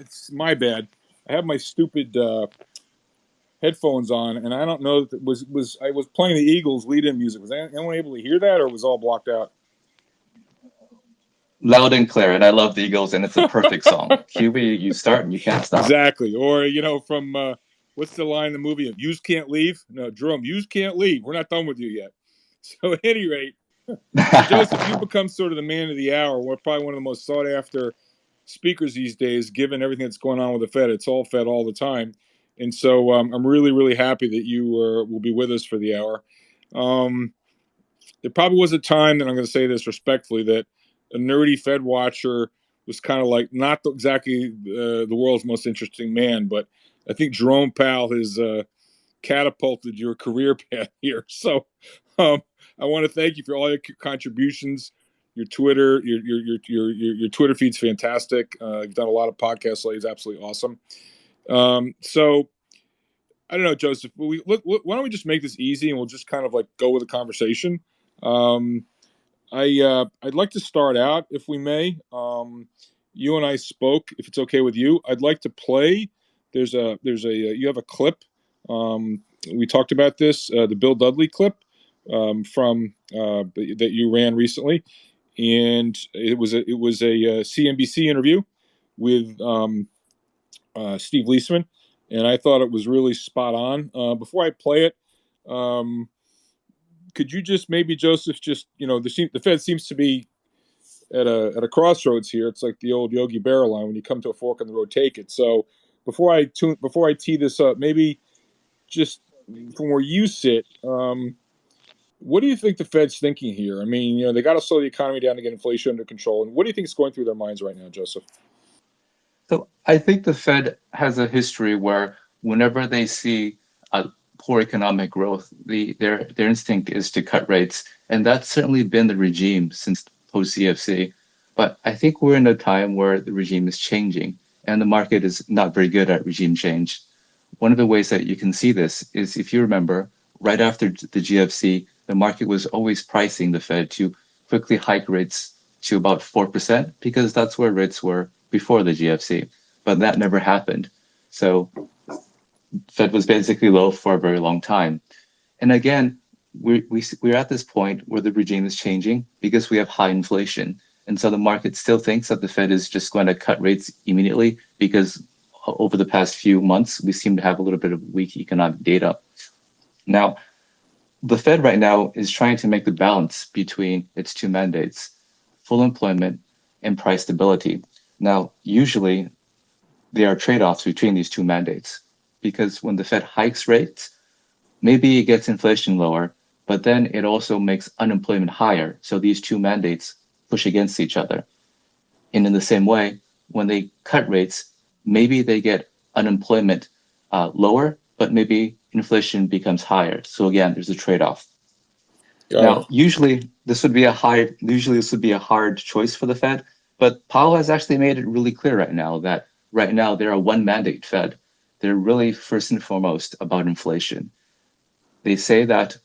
It's my bad. I have my stupid headphones on, and I don't know if it was I was playing the Eagles lead-in music. Was anyone able to hear that, or was it all blocked out? Loud and clear, and I love the Eagles, and it's a perfect song. QB, you start and you can't stop. Exactly. Or from what's the line in the movie? "Yous can't leave." No, Jerome. "Yous can't leave. We're not done with you yet." So at any rate, so Joseph, you become sort of the man of the hour. We're probably one of the most sought after speakers these days, given everything that's going on with the Fed. It's all Fed all the time. And so I'm really, really happy that you will be with us for the hour. Um, there probably was a time, and I'm going to say this respectfully, that a nerdy Fed watcher was kind of like not exactly the world's most interesting man, but I think Jerome Powell has catapulted your career path here. So I want to thank you for all your contributions. Your Twitter, your Twitter feed's fantastic. You've done a lot of podcasts lately. It's absolutely awesome. So I don't know, Joseph. Why don't we just make this easy and we'll just kind of like go with the conversation. Um, I'd like to start out, if we may. You and I spoke. If it's okay with you, I'd like to play. You have a clip. We talked about this, the Bill Dudley clip from that you ran recently, and it was a CNBC interview with Steve Leisman, and I thought it was really spot on. Before I play it, um, could you just maybe Joseph the Fed seems to be at a crossroads here. It's like the old Yogi Berra line: when you come to a fork in the road, take it. So before I tee this up, maybe just from where you sit, what do you think the Fed's thinking here? I mean, they got to slow the economy down to get inflation under control. And what do you think is going through their minds right now, Joseph? So I think the Fed has a history where whenever they see a poor economic growth, their instinct is to cut rates, and that's certainly been the regime since post CFC. But I think we're in a time where the regime is changing, and the market is not very good at regime change. One of the ways that you can see this is if you remember, right after the GFC, the market was always pricing the Fed to quickly hike rates to about 4% because that's where rates were before the GFC. But that never happened. So Fed was basically low for a very long time. And again, we're at this point where the regime is changing because we have high inflation. And so the market still thinks that the Fed is just going to cut rates immediately because over the past few months, we seem to have a little bit of weak economic data. Now, the Fed right now is trying to make the balance between its two mandates, full employment and price stability. Now, usually there are trade-offs between these two mandates because when the Fed hikes rates, maybe it gets inflation lower, but then it also makes unemployment higher. So these two mandates push against each other. And in the same way, when they cut rates, maybe they get unemployment lower, but maybe inflation becomes higher. So again, there's a trade-off. Got Now, it. usually this would be a hard choice for the Fed, but Powell has actually made it really clear right now that right now they're a one mandate Fed. They're really first and foremost about inflation. They say that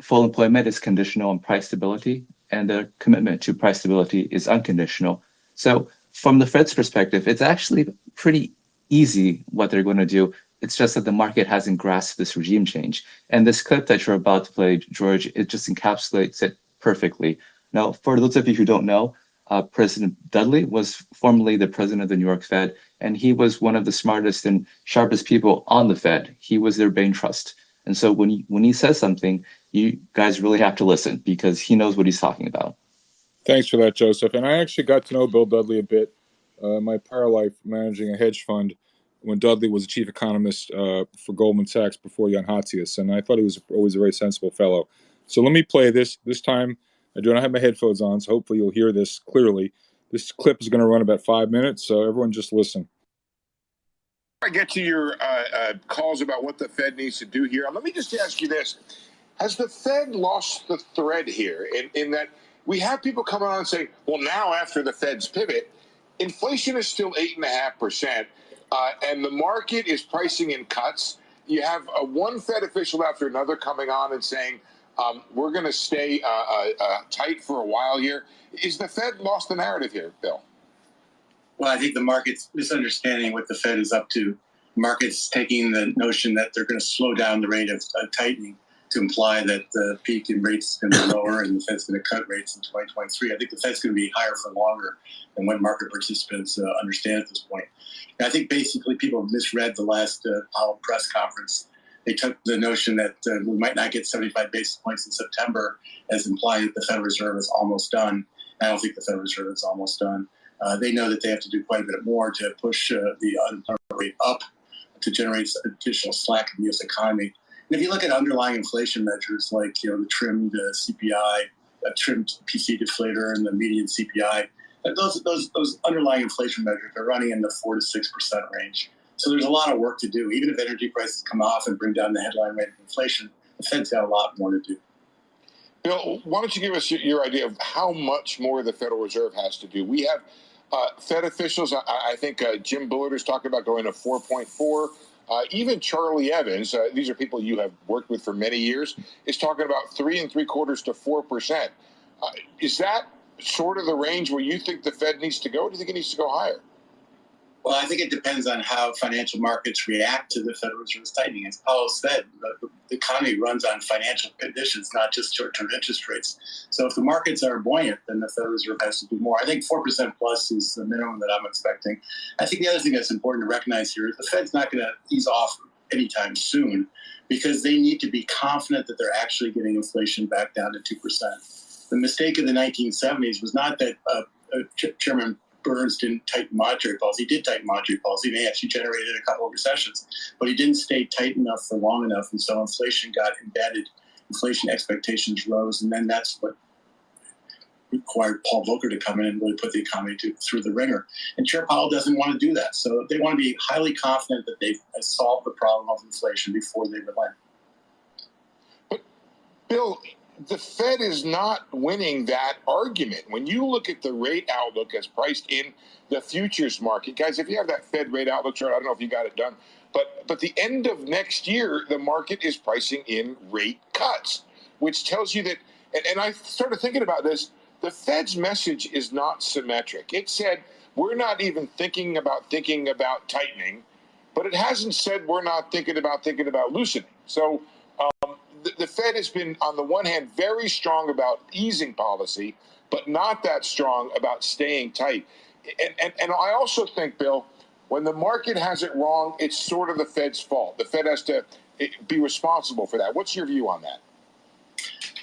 full employment is conditional on price stability, and their commitment to price stability is unconditional. So, from the Fed's perspective, it's actually pretty easy what they're going to do. It's just that the market hasn't grasped this regime change. And this clip that you're about to play, George, it just encapsulates it perfectly. Now, for those of you who don't know, President Dudley was formerly the president of the New York Fed, and he was one of the smartest and sharpest people on the Fed. He was their brain trust. And so when he says something, you guys really have to listen because he knows what he's talking about. Thanks for that, Joseph. And I actually got to know Bill Dudley a bit. My prior life managing a hedge fund when Dudley was the chief economist for Goldman Sachs before Jan Hatzius, and I thought he was always a very sensible fellow. So let me play this. This time, I do not have my headphones on, so hopefully you'll hear this clearly. This clip is going to run about 5 minutes, so everyone just listen. I get to your calls about what the Fed needs to do here. Let me just ask you this. Has the Fed lost the thread here in that we have people coming on and saying, well, now after the Fed's pivot, inflation is still 8.5%, and the market is pricing in cuts. You have one Fed official after another coming on and saying, we're going to stay tight for a while here. Is the Fed lost the narrative here, Bill? Well, I think the market's misunderstanding what the Fed is up to. The market's taking the notion that they're going to slow down the rate of tightening to imply that the peak in rates is going to be lower and the Fed's going to cut rates in 2023. I think the Fed's going to be higher for longer than what market participants understand at this point. And I think basically people misread the last Powell press conference. They took the notion that we might not get 75 basis points in September as implying that the Federal Reserve is almost done. I don't think the Federal Reserve is almost done. They know that they have to do quite a bit more to push the unemployment rate up to generate additional slack in the U.S. economy. And if you look at underlying inflation measures like the trimmed CPI, trimmed PC deflator, and the median CPI, those underlying inflation measures are running in the 4 to 6% range. So there's a lot of work to do. Even if energy prices come off and bring down the headline rate of inflation, the Fed's got a lot more to do. Bill, why don't you give us your idea of how much more the Federal Reserve has to do? We have Fed officials, I think Jim Bullard is talking about going to 4.4. Even Charlie Evans, these are people you have worked with for many years, is talking about 3.75% to 4%. Is that sort of the range where you think the Fed needs to go? Or do you think it needs to go higher? Well, I think it depends on how financial markets react to the Federal Reserve's tightening. As Powell said, the economy runs on financial conditions, not just short-term interest rates. So if the markets are buoyant, then the Federal Reserve has to do more. I think 4% plus is the minimum that I'm expecting. I think the other thing that's important to recognize here is the Fed's not going to ease off anytime soon because they need to be confident that they're actually getting inflation back down to 2%. The mistake of the 1970s was not that Chairman Burns didn't tighten monetary policy. He did tighten monetary policy, and they actually generated a couple of recessions. But he didn't stay tight enough for long enough, and so inflation got embedded. Inflation expectations rose, and then that's what required Paul Volcker to come in and really put the economy through the ringer. And Chair Powell doesn't want to do that. So they want to be highly confident that they've solved the problem of inflation before they relent. But, Bill, the Fed is not winning that argument. When you look at the rate outlook as priced in the futures market, guys, if you have that Fed rate outlook chart, I don't know if you got it done, but the end of next year, the market is pricing in rate cuts, which tells you that, and I started thinking about this, the Fed's message is not symmetric. It said, we're not even thinking about tightening, but it hasn't said we're not thinking about loosening. So the Fed has been, on the one hand, very strong about easing policy, but not that strong about staying tight. And I also think, Bill, when the market has it wrong, it's sort of the Fed's fault. The Fed has to be responsible for that. What's your view on that?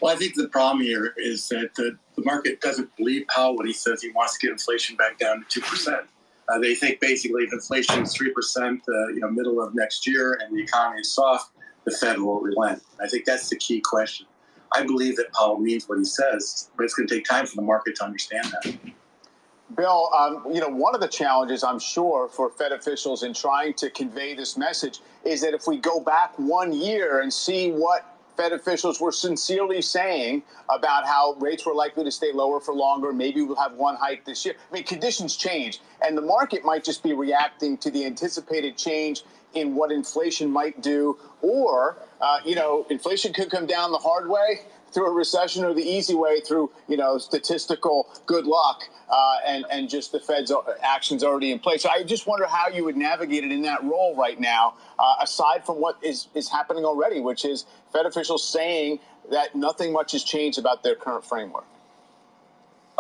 Well, I think the problem here is that the market doesn't believe Powell when he says he wants to get inflation back down to 2%. They think basically if inflation is 3%, middle of next year, and the economy is soft, the Fed will relent. I think that's the key question. I believe that Powell means what he says, but it's going to take time for the market to understand that. Bill, one of the challenges, I'm sure, for Fed officials in trying to convey this message is that if we go back 1 year and see what Fed officials were sincerely saying about how rates were likely to stay lower for longer, maybe we'll have one hike this year. I mean, conditions change, and the market might just be reacting to the anticipated change in what inflation might do, or, inflation could come down the hard way through a recession or the easy way through, statistical good luck and just the Fed's actions already in place. So I just wonder how you would navigate it in that role right now, aside from what is happening already, which is Fed officials saying that nothing much has changed about their current framework.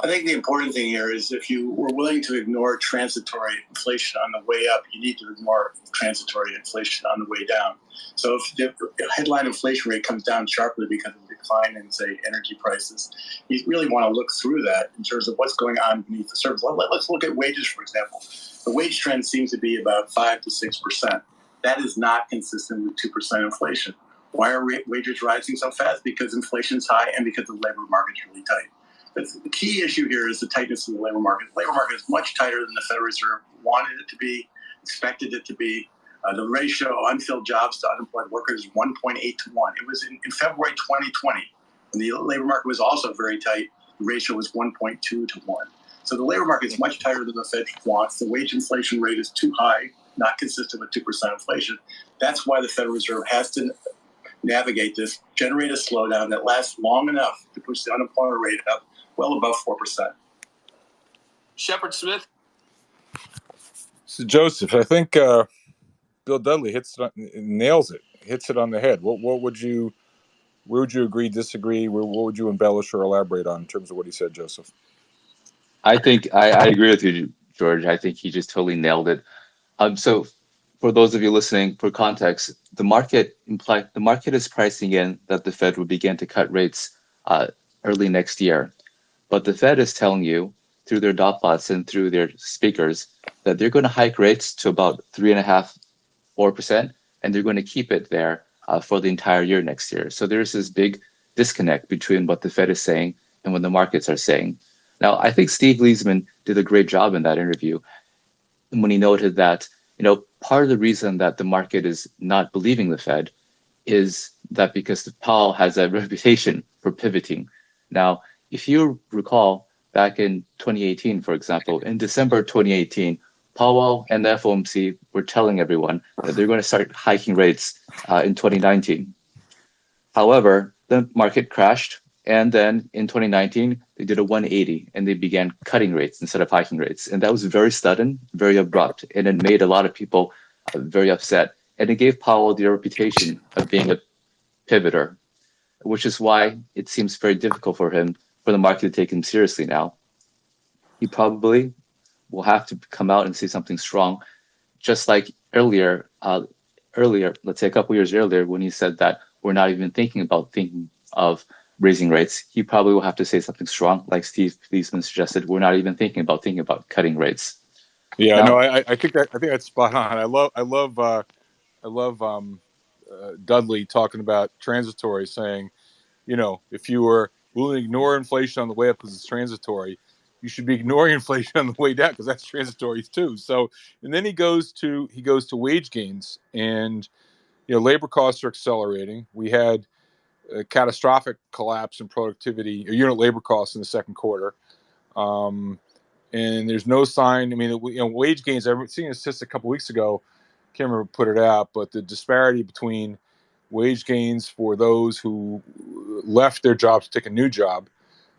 I think the important thing here is if you were willing to ignore transitory inflation on the way up, you need to ignore transitory inflation on the way down. So if the headline inflation rate comes down sharply because of a decline in, say, energy prices, you really want to look through that in terms of what's going on beneath the surface. Let's look at wages, for example. The wage trend seems to be about 5 to 6%. That is not consistent with 2% inflation. Why are wages rising so fast? Because inflation is high and because the labor market is really tight. But the key issue here is the tightness of the labor market. The labor market is much tighter than the Federal Reserve wanted it to be, expected it to be. The ratio of unfilled jobs to unemployed workers is 1.8 to 1. It was in February 2020, when the labor market was also very tight, the ratio was 1.2 to 1. So the labor market is much tighter than the Fed wants. The wage inflation rate is too high, not consistent with 2% inflation. That's why the Federal Reserve has to navigate this, generate a slowdown that lasts long enough to push the unemployment rate up well above 4%. Shepard Smith. So Joseph, I think Bill Dudley nails it, hits it on the head. What would you? Where would you agree, disagree? What would you embellish or elaborate on in terms of what he said, Joseph? I think I agree with you, George. I think he just totally nailed it. So for those of you listening, for context, the market is pricing in that the Fed will begin to cut rates early next year. But the Fed is telling you through their dot plots and through their speakers that they're going to hike rates to about 3.5%, 4%, and they're going to keep it there for the entire year next year. So there's this big disconnect between what the Fed is saying and what the markets are saying. Now, I think Steve Leisman did a great job in that interview when he noted that, part of the reason that the market is not believing the Fed is that because Powell has a reputation for pivoting. Now, if you recall, back in 2018, for example, in December 2018, Powell and the FOMC were telling everyone that they're going to start hiking rates in 2019. However, the market crashed, and then in 2019, they did a 180 and they began cutting rates instead of hiking rates. And that was very sudden, very abrupt, and it made a lot of people very upset. And it gave Powell the reputation of being a pivoter, which is why it seems very difficult for the market to take him seriously now. He probably will have to come out and say something strong, just like earlier, let's say a couple years earlier, when he said that we're not even thinking of raising rates. He probably will have to say something strong, like Steve Leisman suggested. We're not even thinking about cutting rates. Yeah, now, no, I think that's spot on. I love Dudley talking about transitory, saying, if you were willing to ignore inflation on the way up because it's transitory, you should be ignoring inflation on the way down because that's transitory too. So, and then he goes to wage gains, and labor costs are accelerating. We had a catastrophic collapse in productivity or unit labor costs in the second quarter. And there's no sign. I mean, wage gains. I've seen a statistic a couple weeks ago. Can't remember who put it out, but the disparity between wage gains for those who left their jobs to take a new job,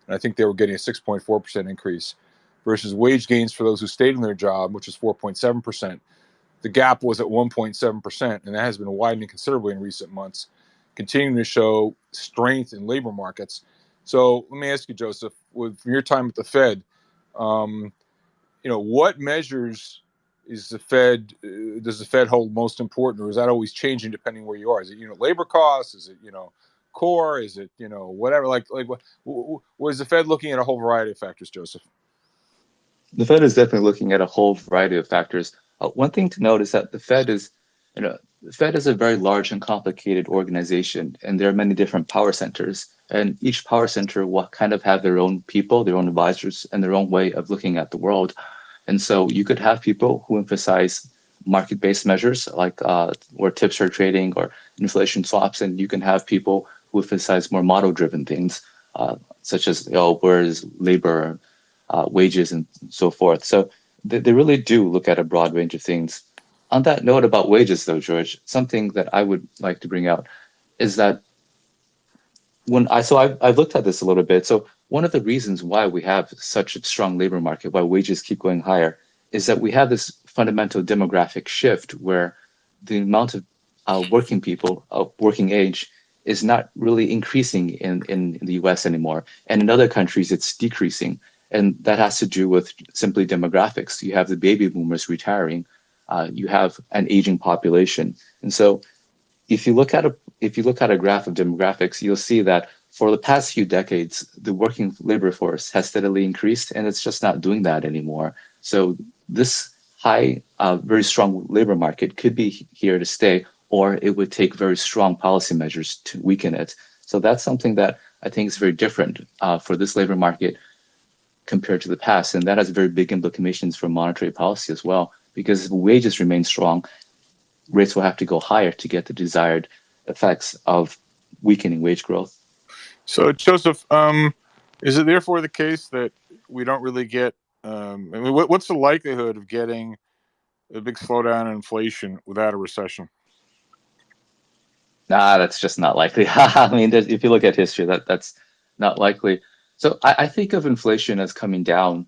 and I think they were getting a 6.4% increase, versus wage gains for those who stayed in their job, which is 4.7%. The gap was at 1.7%, and that has been widening considerably in recent months, continuing to show strength in labor markets. So let me ask you, Joseph, with your time at the Fed, what measures does the Fed hold most important, or is that always changing depending where you are? Is it labor costs? Is it core? Is it whatever? Like was the Fed looking at a whole variety of factors, Joseph? The Fed is definitely looking at a whole variety of factors. One thing to note is that the Fed is a very large and complicated organization, and there are many different power centers. And each power center will kind of have their own people, their own advisors, and their own way of looking at the world. And so you could have people who emphasize market-based measures like where tips are trading or inflation swaps, and you can have people who emphasize more model-driven things, such as where is labor, wages, and so forth. So they really do look at a broad range of things. On that note about wages, though, George, something that I would like to bring out is that I've looked at this a little bit. So one of the reasons why we have such a strong labor market, why wages keep going higher, is that we have this fundamental demographic shift where the amount of working people of working age is not really increasing in the US anymore. And in other countries, it's decreasing. And that has to do with simply demographics. You have the baby boomers retiring. You have an aging population. And so if you look at a graph of demographics, you'll see that for the past few decades, the working labor force has steadily increased, and it's just not doing that anymore. So this high, very strong labor market could be here to stay, or it would take very strong policy measures to weaken it. So that's something that I think is very different for this labor market compared to the past, and that has very big implications for monetary policy as well, because if wages remain strong, rates will have to go higher to get the desired effects of weakening wage growth. So, Joseph, is it therefore the case that we don't really get, what's the likelihood of getting a big slowdown in inflation without a recession? Nah, that's just not likely. I mean, if you look at history, that's not likely. So I think of inflation as coming down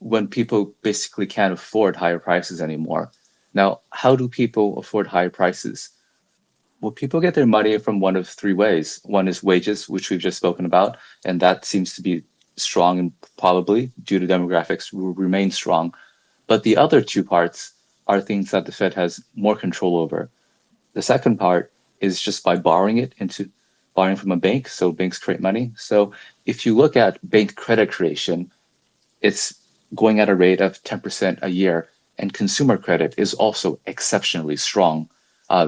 when people basically can't afford higher prices anymore. Now, how do people afford higher prices? Well, people get their money from one of three ways. One is wages, which we've just spoken about, and that seems to be strong and probably due to demographics will remain strong. But the other two parts are things that the Fed has more control over. The second part is just by borrowing from a bank. So banks create money. So if you look at bank credit creation, it's going at a rate of 10% a year, and consumer credit is also exceptionally strong.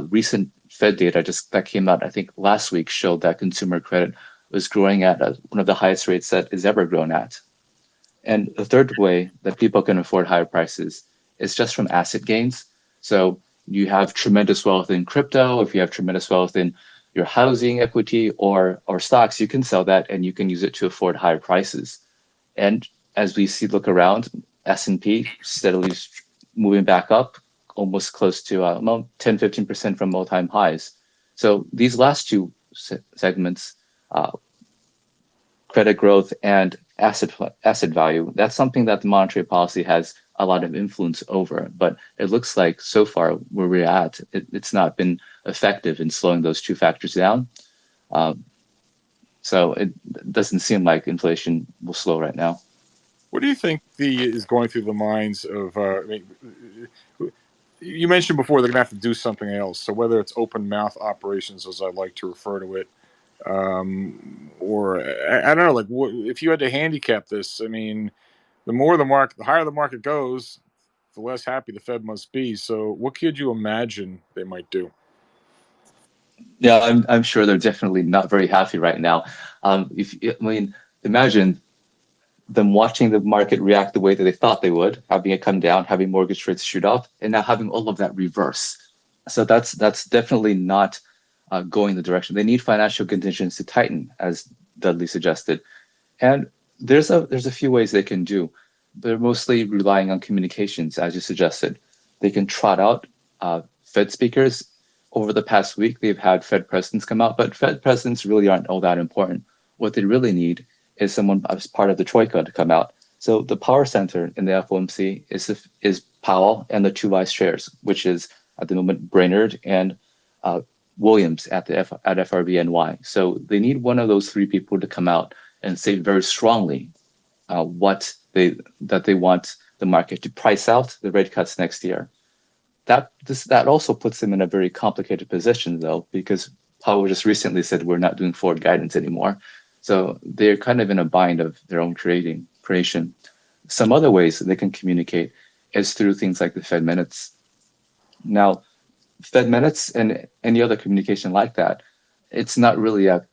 Recent Fed data just that came out, I think last week, showed that consumer credit was growing at one of the highest rates that is ever grown at. And the third way that people can afford higher prices is just from asset gains. So you have tremendous wealth in crypto, if you have tremendous wealth in your housing equity or stocks, you can sell that and you can use it to afford higher prices. And as we see, look around, S&P steadily moving back up, almost close to 10-15% from all-time highs. So these last two segments, credit growth and asset value, that's something that the monetary policy has a lot of influence over. But it looks like so far where we're at, it's not been effective in slowing those two factors down. So it doesn't seem like inflation will slow right now. What do you think is going through the minds of? You mentioned before they're going to have to do something else. So whether it's open mouth operations, as I like to refer to it, or I don't know, like if you had to handicap this, I mean, the higher the market goes, the less happy the Fed must be. So what could you imagine they might do? Yeah, I'm sure they're definitely not very happy right now. Imagine them watching the market react the way that they thought they would, having it come down, having mortgage rates shoot up, and now having all of that reverse. So that's definitely not going the direction. They need financial conditions to tighten, as Dudley suggested. And there's a few ways they can do. They're mostly relying on communications, as you suggested. They can trot out Fed speakers. Over the past week, they've had Fed presidents come out, but Fed presidents really aren't all that important. What they really need is someone as part of the troika to come out. So the power center in the FOMC is Powell and the two vice chairs, which is at the moment Brainerd and Williams at FRBNY. So they need one of those three people to come out and say very strongly that they want the market to price out the rate cuts next year. That also puts them in a very complicated position, though, because Powell just recently said we're not doing forward guidance anymore. So they're kind of in a bind of their own creation. Some other ways that they can communicate is through things like the Fed minutes. Now, Fed minutes and any other communication like that, it's not really a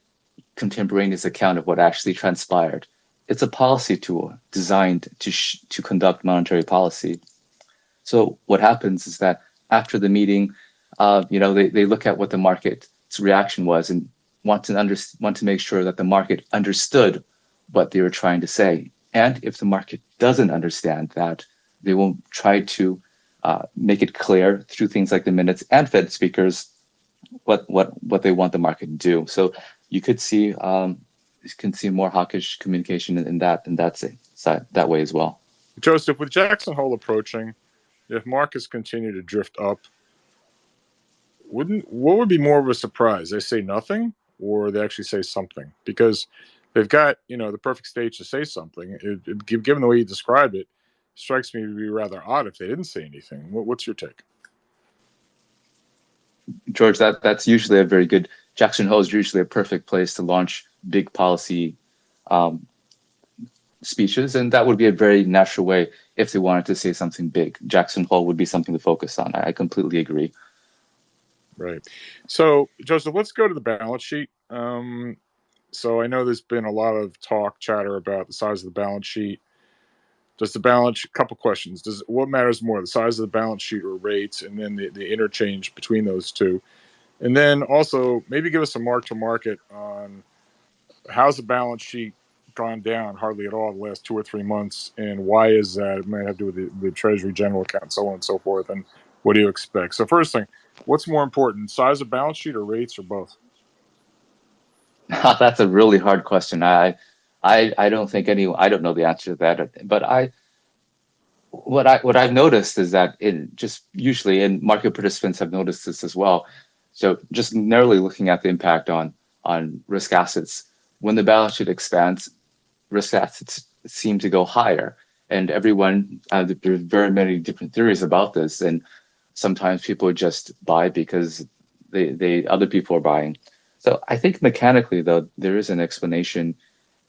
contemporaneous account of what actually transpired. It's a policy tool designed to conduct monetary policy. So what happens is that after the meeting, they look at what the market's reaction was and want to make sure that the market understood what they were trying to say. And if the market doesn't understand that, they will try to make it clear through things like the minutes and Fed speakers what they want the market to do. So you can see more hawkish communication in that way as well. Joseph, with Jackson Hole approaching, if markets continue to drift up, what would be more of a surprise? They say nothing, or they actually say something? Because they've got the perfect stage to say something. Given the way you describe it, strikes me to be rather odd if they didn't say anything. What's your take? George, that's usually a very good. Jackson Hole is usually a perfect place to launch big policy speeches, and that would be a very natural way if they wanted to say something big. Jackson Hole would be something to focus on. I completely agree. Right. So, Joseph, let's go to the balance sheet. So I know there's been a lot of chatter about the size of the balance sheet. Couple questions. What matters more, the size of the balance sheet or rates, and then the interchange between those two? And then also maybe give us a mark to market on how's the balance sheet gone down hardly at all the last 2 or 3 months, and why is that? It might have to do with the Treasury General account and so on and so forth. And what do you expect? So first thing, what's more important, size of balance sheet or rates, or both? That's a really hard question. I don't think I don't know the answer to that, but what I've noticed is that it just usually, and market participants have noticed this as well. So just narrowly looking at the impact on risk assets, when the balance sheet expands, risk assets seem to go higher. And everyone, there's very many different theories about this. And sometimes people just buy because they other people are buying. So I think mechanically, though, there is an explanation,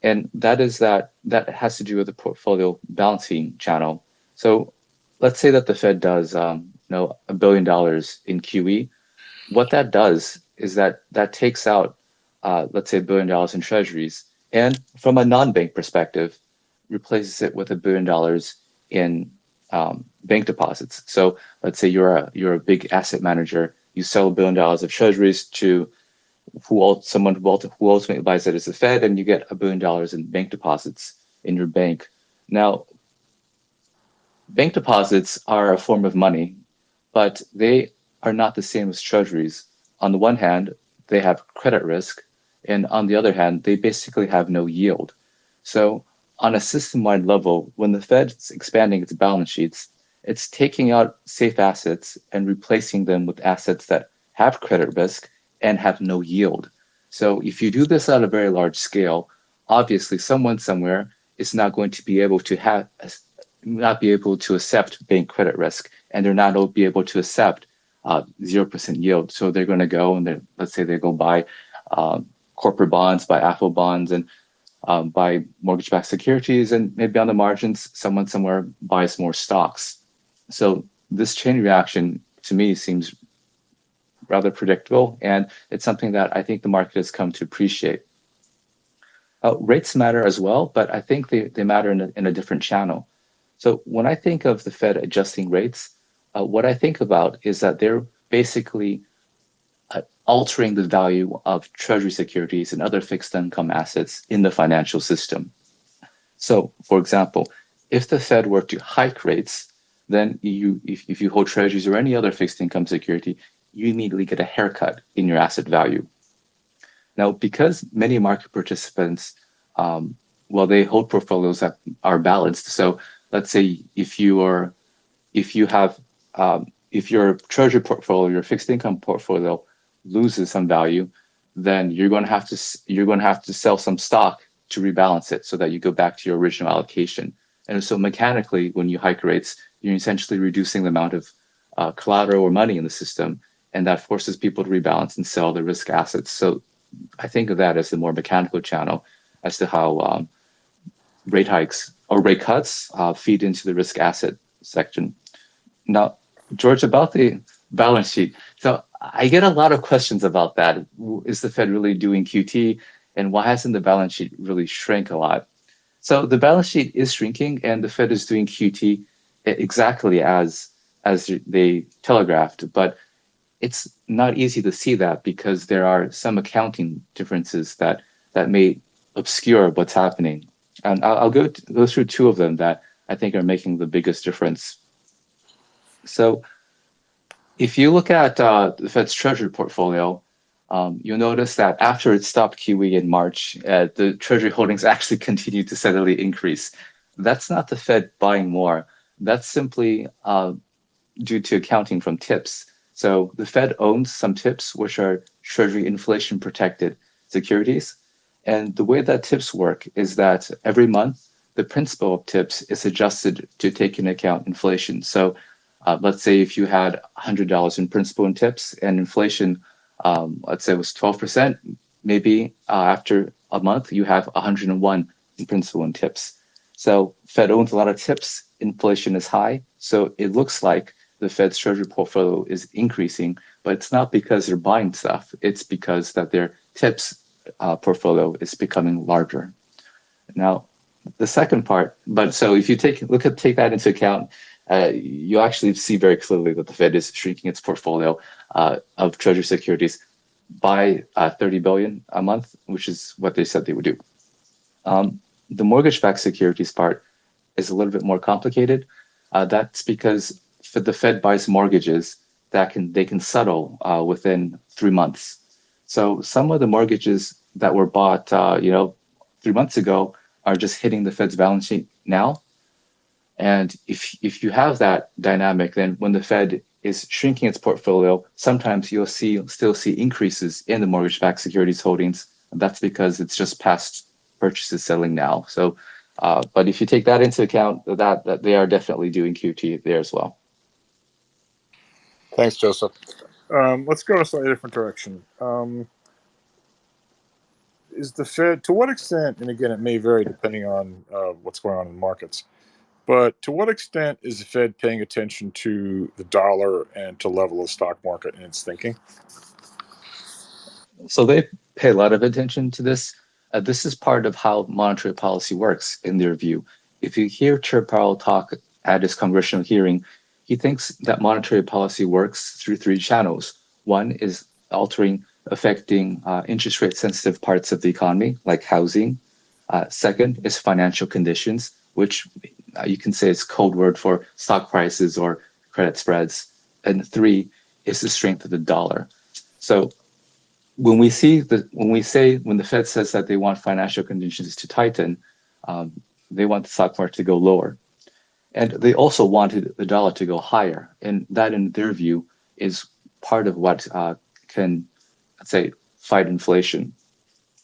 and that is that has to do with the portfolio balancing channel. So let's say that the Fed does, $1 billion in QE. What that does is that takes out, let's say, $1 billion in treasuries, and from a non-bank perspective, replaces it with $1 billion in bank deposits. So let's say you're a big asset manager, you sell $1 billion of treasuries to someone who ultimately buys it as the Fed, and you get $1 billion in bank deposits in your bank. Now, bank deposits are a form of money, but they are not the same as treasuries. On the one hand, they have credit risk, and on the other hand, they basically have no yield. So, on a system-wide level, when the Fed's expanding its balance sheets, it's taking out safe assets and replacing them with assets that have credit risk and have no yield. So, if you do this at a very large scale, obviously someone somewhere is not going to be able to accept bank credit risk, and they're not be able to accept 0% yield. So they're going to go and let's say they go buy corporate bonds, buy AFO bonds, and buy mortgage-backed securities, and maybe on the margins, someone somewhere buys more stocks. So this chain reaction to me seems rather predictable, and it's something that I think the market has come to appreciate. Rates matter as well, but I think they matter in a different channel. So when I think of the Fed adjusting rates, what I think about is that they're basically altering the value of treasury securities and other fixed income assets in the financial system. So, for example, if the Fed were to hike rates, then if you hold treasuries or any other fixed income security, you immediately get a haircut in your asset value. Now, because many market participants, they hold portfolios that are balanced. So let's say if your treasury portfolio, your fixed income portfolio loses some value, then you're going to have to sell some stock to rebalance it so that you go back to your original allocation. And so mechanically, when you hike rates, you're essentially reducing the amount of collateral or money in the system, and that forces people to rebalance and sell the risk assets. So I think of that as the more mechanical channel as to how rate hikes or rate cuts feed into the risk asset section. Now, George, about the balance sheet. So I get a lot of questions about that. Is the Fed really doing QT? And why hasn't the balance sheet really shrank a lot? So the balance sheet is shrinking, and the Fed is doing QT exactly as they telegraphed. But it's not easy to see that because there are some accounting differences that may obscure what's happening. And I'll go through two of them that I think are making the biggest difference. So if you look at the Fed's Treasury portfolio, you'll notice that after it stopped QE in March, the Treasury holdings actually continued to steadily increase. That's not the Fed buying more. That's simply due to accounting from TIPS. So the Fed owns some TIPS, which are Treasury inflation protected securities. And the way that TIPS work is that every month, the principal of TIPS is adjusted to take into account inflation. So let's say if you had $100 in principal in TIPS and inflation, let's say was 12%, maybe after a month, you have 101 in principal in TIPS. So Fed owns a lot of TIPS, inflation is high. So it looks like the Fed's Treasury portfolio is increasing, but it's not because they're buying stuff. It's because that their TIPS portfolio is becoming larger. Now, the second part, but so if you take that into account, you actually see very clearly that the Fed is shrinking its portfolio of Treasury securities by 30 billion a month, which is what they said they would do. The mortgage-backed securities part is a little bit more complicated. That's because the Fed buys mortgages that they can settle within 3 months. So some of the mortgages that were bought 3 months ago are just hitting the Fed's balance sheet now. And if you have that dynamic, then when the Fed is shrinking its portfolio, sometimes you'll still see increases in the mortgage-backed securities holdings. And that's because it's just past purchases selling now. So, but if you take that into account, that they are definitely doing QT there as well. Thanks, Joseph. Let's go in a slightly different direction. Is the Fed, to what extent, and again, it may vary depending on what's going on in the markets, but to what extent is the Fed paying attention to the dollar and to level of the stock market in its thinking? So they pay a lot of attention to this. This is part of how monetary policy works in their view. If you hear Chair Powell talk at his congressional hearing, he thinks that monetary policy works through three channels. One is affecting interest rate sensitive parts of the economy, like housing. Second is financial conditions, which you can say is code word for stock prices or credit spreads. And three is the strength of the dollar. So when the Fed says that they want financial conditions to tighten, they want the stock market to go lower, and they also wanted the dollar to go higher, and that, in their view, is part of what can, let's say, fight inflation.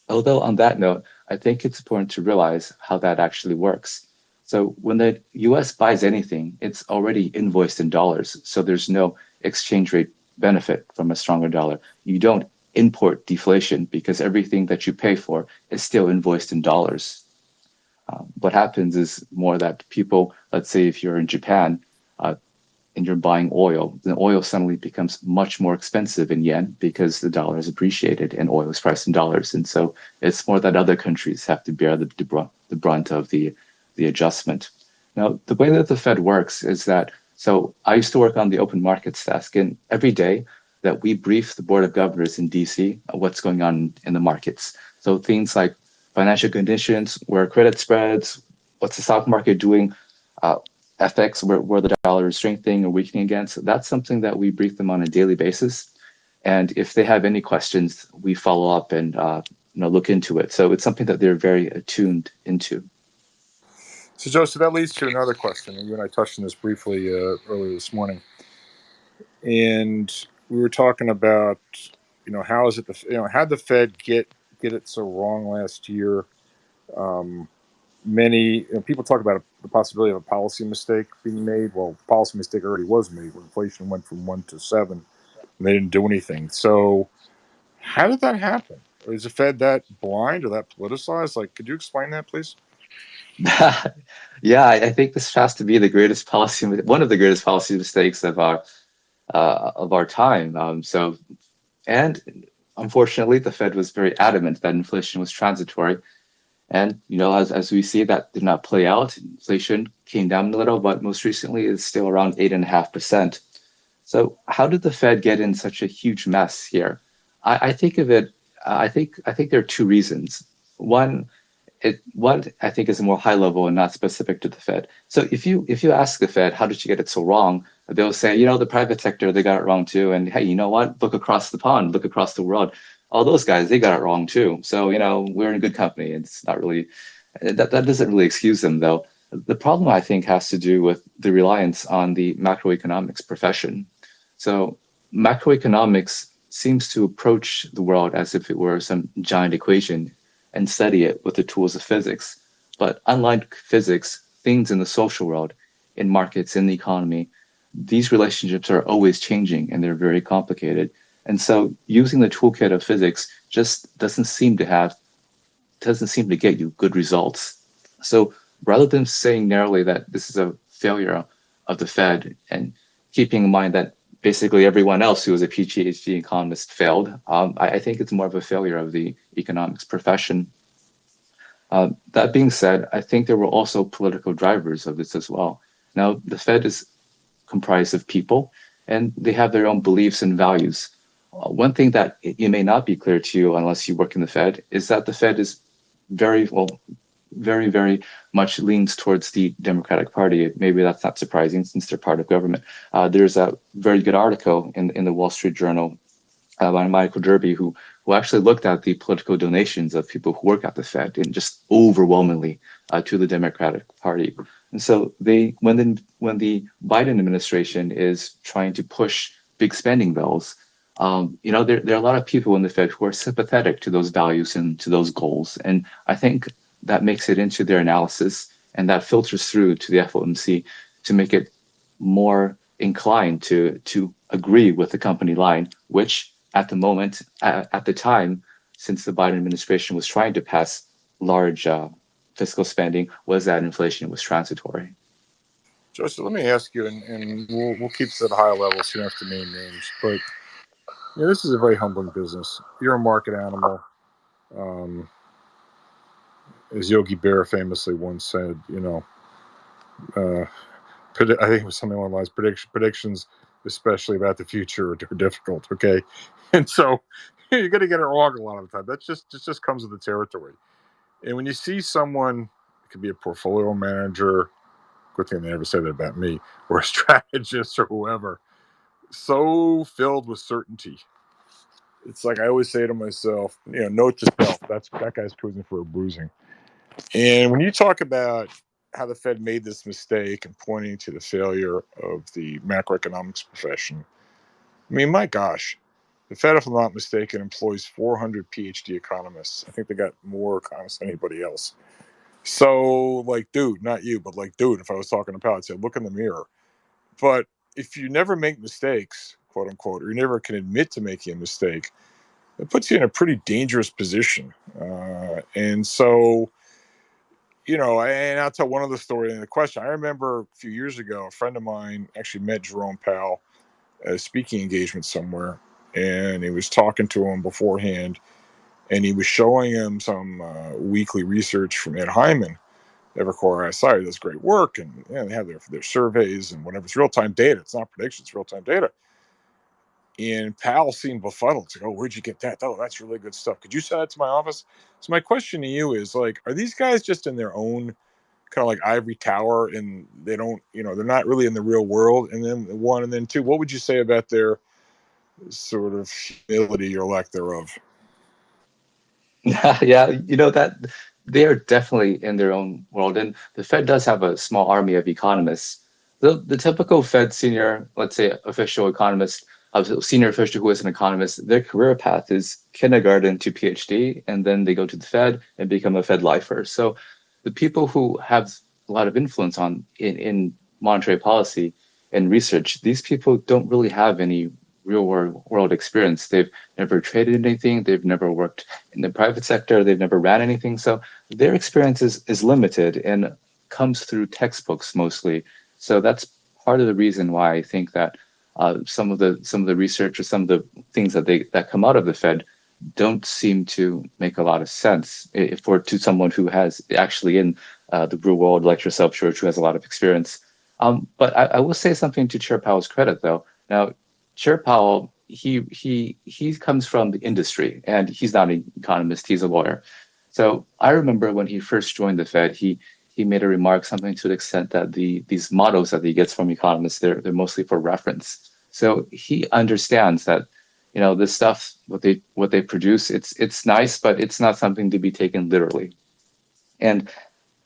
Although on that note, I think it's important to realize how that actually works. So when the US buys anything, it's already invoiced in dollars. So there's no exchange rate benefit from a stronger dollar. You don't import deflation because everything that you pay for is still invoiced in dollars. What happens is more that people, let's say if you're in Japan, and you're buying oil, the oil suddenly becomes much more expensive in yen because the dollar is appreciated and oil is priced in dollars. And so it's more that other countries have to bear the brunt of the adjustment. Now, the way that the Fed works is that, so I used to work on the open markets desk, and every day that we brief the Board of Governors in DC what's going on in the markets. So things like financial conditions, where credit spreads, what's the stock market doing, FX, where the dollar is strengthening or weakening against. That's something that we brief them on a daily basis. And if they have any questions, we follow up and look into it. So it's something that they're very attuned into. So, Joseph, that leads to another question. And you and I touched on this briefly earlier this morning. And we were talking about, how is it, how did the Fed get it so wrong last year? Many people talk about the possibility of a policy mistake being made. Well, the policy mistake already was made when inflation went from 1 to 7, and they didn't do anything. So, how did that happen? Or is the Fed that blind or that politicized? Like, could you explain that, please? Yeah, I think this has to be one of the greatest policy mistakes of our time. And unfortunately, the Fed was very adamant that inflation was transitory. And as we see, that did not play out. Inflation came down a little, but most recently it's still around 8.5%. So how did the Fed get in such a huge mess here? I think of it. I think there are two reasons. One I think is more high level and not specific to the Fed. So if you ask the Fed, how did you get it so wrong? They'll say, the private sector, they got it wrong too. And hey, you know what? Look across the pond, look across the world. All those guys, they got it wrong too. So, we're in a good company. It's not really, that doesn't really excuse them though. The problem I think has to do with the reliance on the macroeconomics profession. So macroeconomics seems to approach the world as if it were some giant equation and study it with the tools of physics. But unlike physics, things in the social world, in markets, in the economy, these relationships are always changing and they're very complicated. And so using the toolkit of physics just doesn't seem to get you good results. So rather than saying narrowly that this is a failure of the Fed and keeping in mind that basically everyone else who was a PhD economist failed, I think it's more of a failure of the economics profession. That being said, I think there were also political drivers of this as well. Now, the Fed is comprised of people, and they have their own beliefs and values. One thing that it may not be clear to you unless you work in the Fed is that the Fed is very much leans towards the Democratic Party. Maybe that's not surprising since they're part of government. There's a very good article in the Wall Street Journal by Michael Derby, who actually looked at the political donations of people who work at the Fed and just overwhelmingly to the Democratic Party. And so when the Biden administration is trying to push big spending bills, there are a lot of people in the Fed who are sympathetic to those values and to those goals. And I think that makes it into their analysis and that filters through to the FOMC to make it more inclined to agree with the company line, which at the moment, at the time, since the Biden administration was trying to pass large fiscal spending, was that inflation was transitory. Joseph, let me ask you, and we'll keep this at a high level, so you don't have to name names, but this is a very humbling business. You're a market animal. As Yogi Berra famously once said, I think it was something along the lines, predictions, especially about the future, are difficult, okay? And so you're going to get it wrong a lot of the time. That just comes with the territory. And when you see someone, it could be a portfolio manager, good thing they never say that about me, or a strategist or whoever, so filled with certainty. It's like I always say to myself, note to self, that guy's cruising for a bruising. And when you talk about how the Fed made this mistake and pointing to the failure of the macroeconomics profession, I mean, my gosh, the Fed, if I'm not mistaken, employs 400 PhD economists. I think they got more economists than anybody else. So, dude, not you, but dude, if I was talking to Powell, I'd say, look in the mirror. But if you never make mistakes, quote unquote, or you never can admit to making a mistake, it puts you in a pretty dangerous position. And so, and I'll tell one other story in the question. I remember a few years ago, a friend of mine actually met Jerome Powell at a speaking engagement somewhere, and he was talking to him beforehand, and he was showing him some weekly research from Ed Hyman, Evercore ISI, does great work, and they have their surveys and whatever. It's real-time data. It's not predictions, it's real-time data. And Powell seemed befuddled. It's like, oh, where'd you get that? Oh, that's really good stuff. Could you send that to my office? So my question to you is, are these guys just in their own kind of like ivory tower, and they don't, they're not really in the real world? And then one, and then two, what would you say about their sort of humility or lack thereof? Yeah, that they are definitely in their own world, and the Fed does have a small army of economists. The typical Fed senior, let's say, official economist, senior official who is an economist, their career path is kindergarten to PhD, and then they go to the Fed and become a Fed lifer. So the people who have a lot of influence in monetary policy and research, these people don't really have any real world experience. They've never traded anything. They've never worked in the private sector. They've never ran anything. So their experience is limited and comes through textbooks mostly. So that's part of the reason why I think that some of the research or some of the things that come out of the Fed don't seem to make a lot of sense to someone who has actually in the real world, like yourself, George, who has a lot of experience. But I will say something to Chair Powell's credit, though. Now, Chair Powell, he comes from the industry, and he's not an economist; he's a lawyer. So I remember when he first joined the Fed, he made a remark, something to the extent that these models that he gets from economists, they're mostly for reference. So he understands that this stuff, what they produce, it's nice, but it's not something to be taken literally. And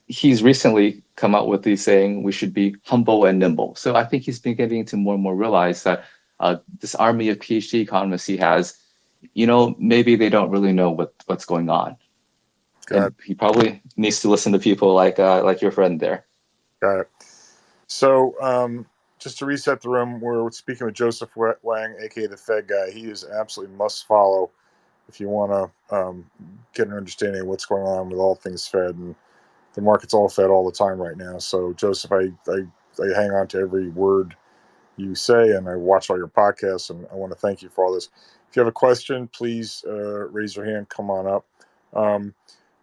he's recently come out with the saying we should be humble and nimble. So I think he's beginning to more and more realize that this army of PhD economists he has, maybe they don't really know what's going on. Got And he probably needs to listen to people like your friend there. Got it. So just to reset the room, we're speaking with Joseph Wang, aka the Fed guy. He is absolutely must follow if you want to get an understanding of what's going on with all things Fed, and the market's all Fed all the time right now. So Joseph, I hang on to every word you say, and I watch all your podcasts, and I want to thank you for all this. If you have a question, please raise your hand, come on up.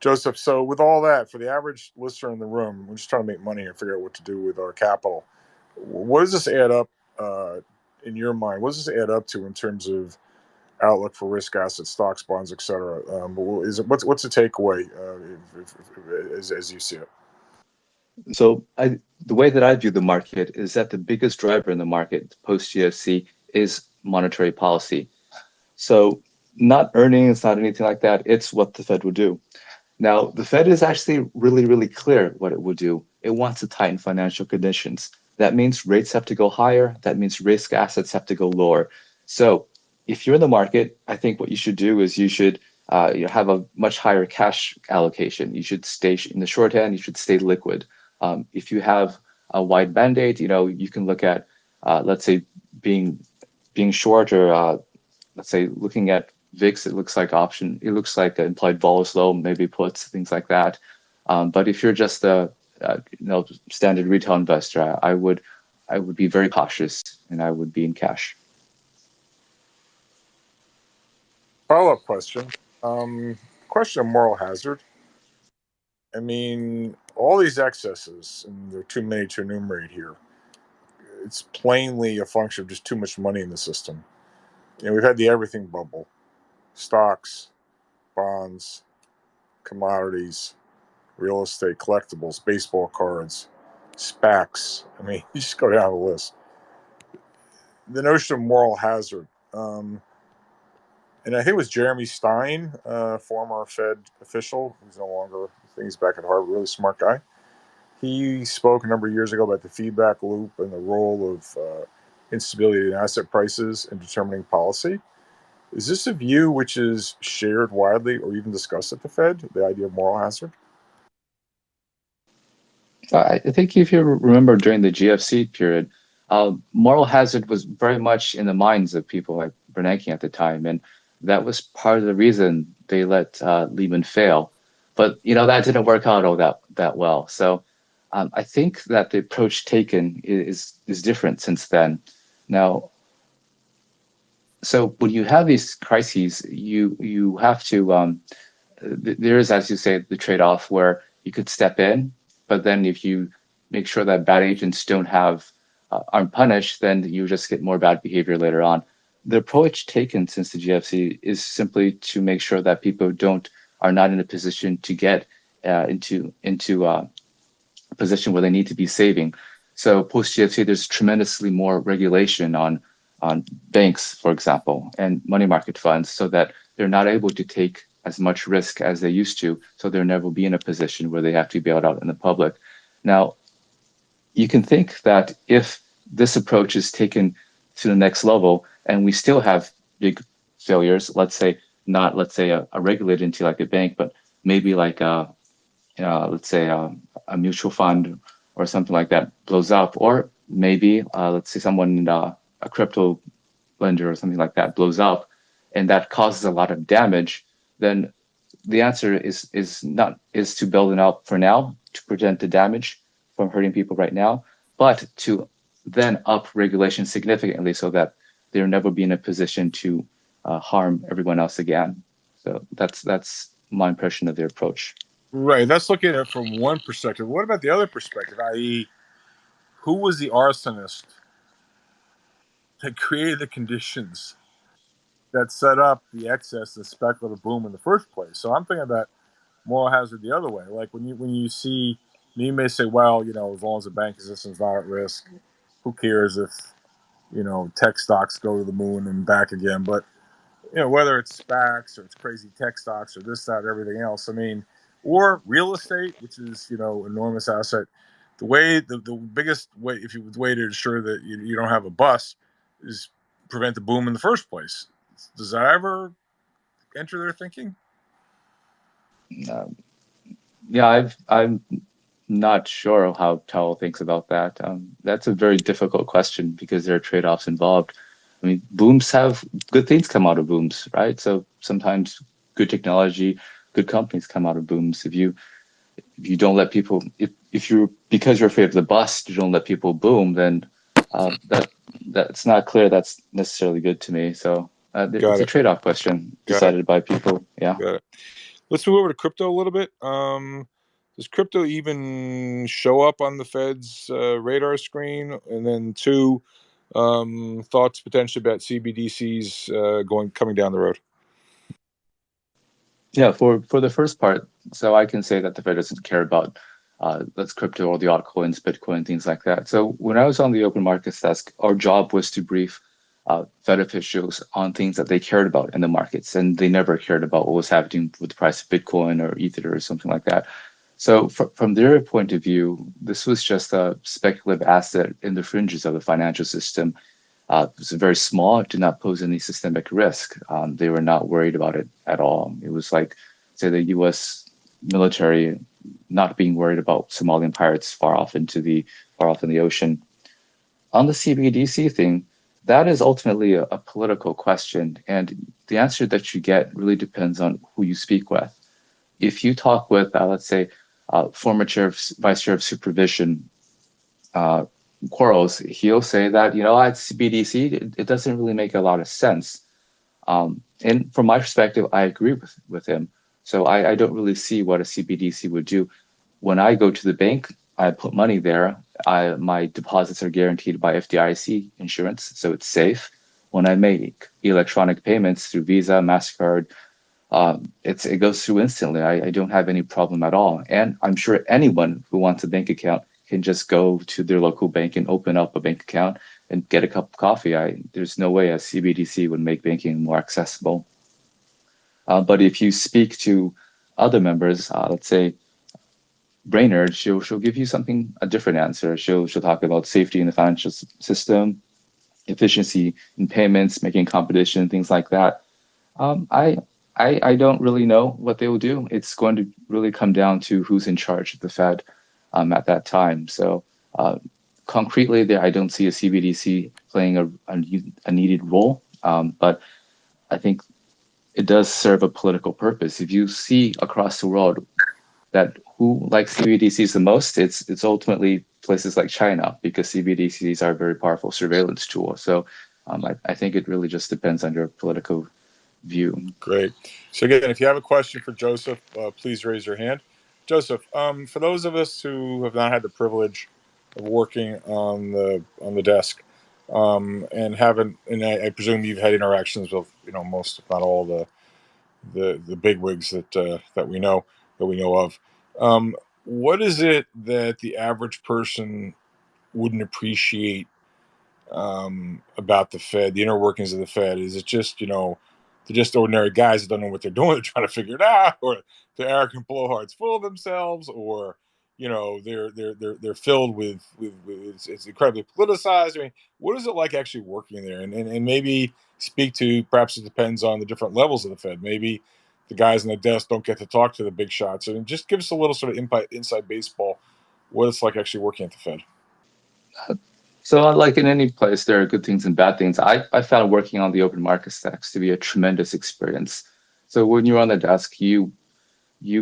Joseph, so with all that, for the average listener in the room, we're just trying to make money and figure out what to do with our capital. What does this add up in your mind? What does this add up to in terms of outlook for risk assets, stocks, bonds, et cetera? What's the takeaway as you see it? So the way that I view the market is that the biggest driver in the market post GFC is monetary policy. So not earnings, not anything like that. It's what the Fed will do. Now, the Fed is actually really, really clear what it will do. it wants to tighten financial conditions. That means rates have to go higher. That means risk assets have to go lower. So if you're in the market, I think what you should do is you should have a much higher cash allocation. You should stay in the short end. You should stay liquid. If you have a wide mandate, you can look at, let's say, being short, or let's say looking at VIX. It looks like option. It looks like implied vol is low, maybe puts, things like that. But if you're just a standard retail investor, I would be very cautious, and I would be in cash. Follow-up question. Question of moral hazard. I mean, all these excesses, and there are too many to enumerate here. It's plainly a function of just too much money in the system. We've had the everything bubble: stocks, bonds, commodities, real estate, collectibles, baseball cards, SPACs. I mean, you just go down the list. The notion of moral hazard. And I think it was Jeremy Stein, former Fed official, who's no longer, I think he's back at Harvard, really smart guy. He spoke a number of years ago about the feedback loop and the role of instability in asset prices in determining policy. Is this a view which is shared widely or even discussed at the Fed, the idea of moral hazard? I think if you remember during the GFC period, moral hazard was very much in the minds of people like Bernanke at the time, and that was part of the reason they let Lehman fail. But that didn't work out all that well. So I think that the approach taken is different since then. Now, so when you have these crises, you have to there is, as you say, the trade-off where you could step in, but then if you make sure that bad agents aren't punished, then you just get more bad behavior later on. The approach taken since the GFC is simply to make sure that people are not in a position to get into a position where they need to be saving. So post GFC, there's tremendously more regulation on banks, for example, and money market funds, so that they're not able to take as much risk as they used to. So they'll never be in a position where they have to be bailed out in the public. Now, you can think that if this approach is taken to the next level and we still have big failures, let's say a regulated entity like a bank, but maybe like let's say a mutual fund or something like that blows up, or maybe let's say someone a crypto lender or something like that blows up, and that causes a lot of damage, then the answer is to build it out for now to prevent the damage from hurting people right now, but to then up regulation significantly so that they'll never be in a position to harm everyone else again. So that's my impression of their approach. Right. That's looking at it from one perspective. What about the other perspective, i.e., who was the arsonist that created the conditions that set up the excess, the speculative boom in the first place? So I'm thinking about moral hazard the other way. Like when you see, you may say, well, as long as the banking system's not at risk, who cares if tech stocks go to the moon and back again? But whether it's SPACs or it's crazy tech stocks or this, that, everything else. I mean, or real estate, which is enormous asset. The biggest way, the way to ensure that you don't have a bust is prevent the boom in the first place. Does that ever enter their thinking? Yeah, I'm not sure how Tao thinks about that. That's a very difficult question because there are trade-offs involved. I mean, booms have good things come out of booms, right? So sometimes good technology, good companies come out of booms. If you don't let people, because you're afraid of the bust, you don't let people boom, then that's not clear. That's necessarily good to me. So it's a trade-off question decided by people. Yeah. Got it. Let's move over to crypto a little bit. Does crypto even show up on the Fed's radar screen? And then two, thoughts potentially about CBDCs coming down the road. Yeah, for the first part, so I can say that the Fed doesn't care about that's crypto or the altcoins, Bitcoin, things like that. So when I was on the open markets desk, our job was to brief Fed officials on things that they cared about in the markets, and they never cared about what was happening with the price of Bitcoin or Ether or something like that. So from their point of view, this was just a speculative asset in the fringes of the financial system. It was very small, it did not pose any systemic risk. They were not worried about it at all. It was like, say, the US military not being worried about Somalian pirates far off in the ocean. On the CBDC thing, that is ultimately a political question, and the answer that you get really depends on who you speak with. If you talk with, let's say, former vice chair of supervision, uh, Quarles, he'll say that, at CBDC, it doesn't really make a lot of sense. And from my perspective, I agree with him. So I don't really see what a CBDC would do. When I go to the bank, I put money there. My deposits are guaranteed by FDIC insurance, so it's safe. When I make electronic payments through Visa, MasterCard, it goes through instantly. I don't have any problem at all. And I'm sure anyone who wants a bank account can just go to their local bank and open up a bank account and get a cup of coffee. There's no way a CBDC would make banking more accessible. But if you speak to other members, let's say Brainerd, she'll give you a different answer. She'll talk about safety in the financial system, efficiency in payments, making competition, things like that. I don't really know what they will do. It's going to really come down to who's in charge of the Fed at that time. So concretely, there I don't see a CBDC playing a needed role, but I think it does serve a political purpose. If you see across the world that who likes CBDCs the most, it's ultimately places like China, because CBDCs are a very powerful surveillance tool. So I think it really just depends on your political view. Great. So again, if you have a question for Joseph, please raise your hand. Joseph, for those of us who have not had the privilege of working on the desk, and haven't, and I presume you've had interactions with most, if not all, the bigwigs that we know of. What is it that the average person wouldn't appreciate about the Fed, the inner workings of the Fed? Is it just, they're just ordinary guys that don't know what they're doing, they're trying to figure it out, or they're arrogant blowhards full of themselves, or they're filled with it's incredibly politicized? I mean, what is it like actually working there? And maybe speak to, perhaps it depends on the different levels of the Fed. Maybe the guys on the desk don't get to talk to the big shots, and just give us a little sort of inside baseball, what it's like actually working at the Fed. So like in any place, there are good things and bad things. I found working on the open market stacks to be a tremendous experience. So when you're on the desk, you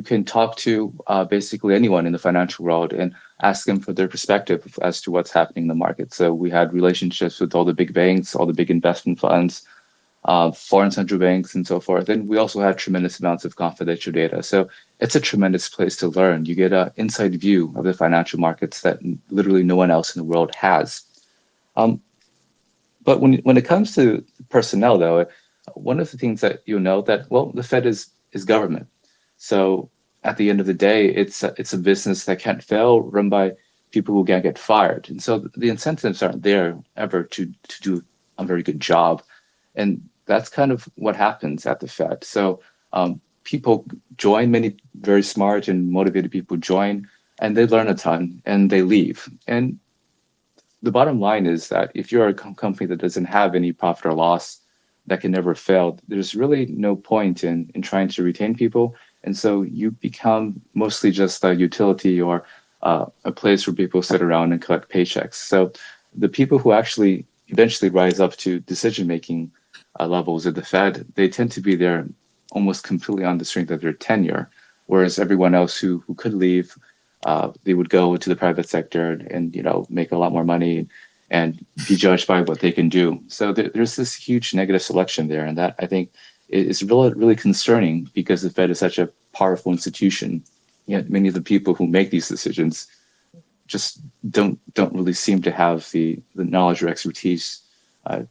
can talk to basically anyone in the financial world and ask them for their perspective as to what's happening in the market. So we had relationships with all the big banks, all the big investment funds, foreign central banks, and so forth. And we also had tremendous amounts of confidential data. So it's a tremendous place to learn. You get an inside view of the financial markets that literally no one else in the world has. But when it comes to personnel, though, one of the things that you'll know that, well, the Fed is government. So at the end of the day, it's a business that can't fail, run by people who can't get fired. And so the incentives aren't there ever to do a very good job. And that's kind of what happens at the Fed. So people join, many very smart and motivated people join, and they learn a ton and they leave. And the bottom line is that if you're a company that doesn't have any profit or loss, that can never fail, there's really no point in trying to retain people. And so you become mostly just a utility, or a place where people sit around and collect paychecks. So the people who actually eventually rise up to decision-making levels at the Fed, they tend to be there almost completely on the strength of their tenure, whereas everyone else who could leave, they would go to the private sector and make a lot more money and be judged by what they can do. So there's this huge negative selection there, and that I think is really, really concerning, because the Fed is such a powerful institution. Yet many of the people who make these decisions just don't really seem to have the knowledge or expertise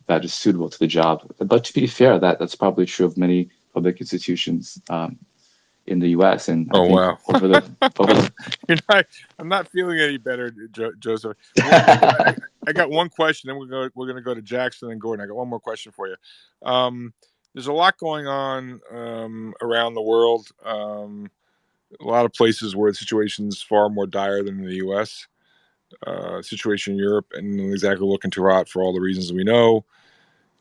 that is suitable to the job. But to be fair, that's probably true of many public institutions in the U.S. And I think Wow. over the I'm not feeling any better, Joseph. I got one question, then we're going to go to Jackson and Gordon. I got one more question for you. There's a lot going on around the world. a lot of places where the situation is far more dire than in the U.S. Situation in Europe, and exactly looking too hot for all the reasons we know.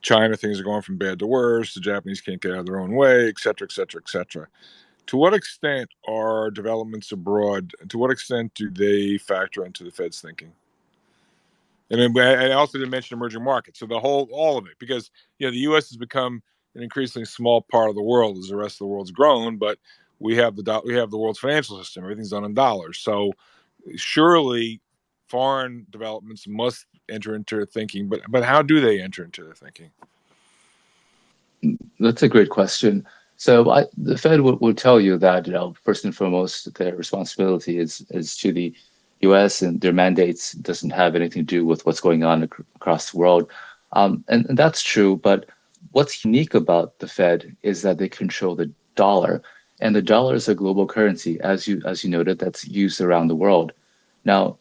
China, things are going from bad to worse. The Japanese can't get out of their own way, et cetera, et cetera, et cetera. To what extent are developments abroad, to what extent do they factor into the Fed's thinking? And then I also didn't mention emerging markets. So all of it, because the U.S. has become an increasingly small part of the world as the rest of the world's grown, but we have the world's financial system. Everything's done in dollars. So surely foreign developments must enter into their thinking. But how do they enter into their thinking? That's a great question. So the Fed will tell you that, first and foremost, their responsibility is to the U.S. and their mandates doesn't have anything to do with what's going on across the world. And that's true. But what's unique about the Fed is that they control the dollar, and the dollar is a global currency, as you noted, that's used around the world. Now,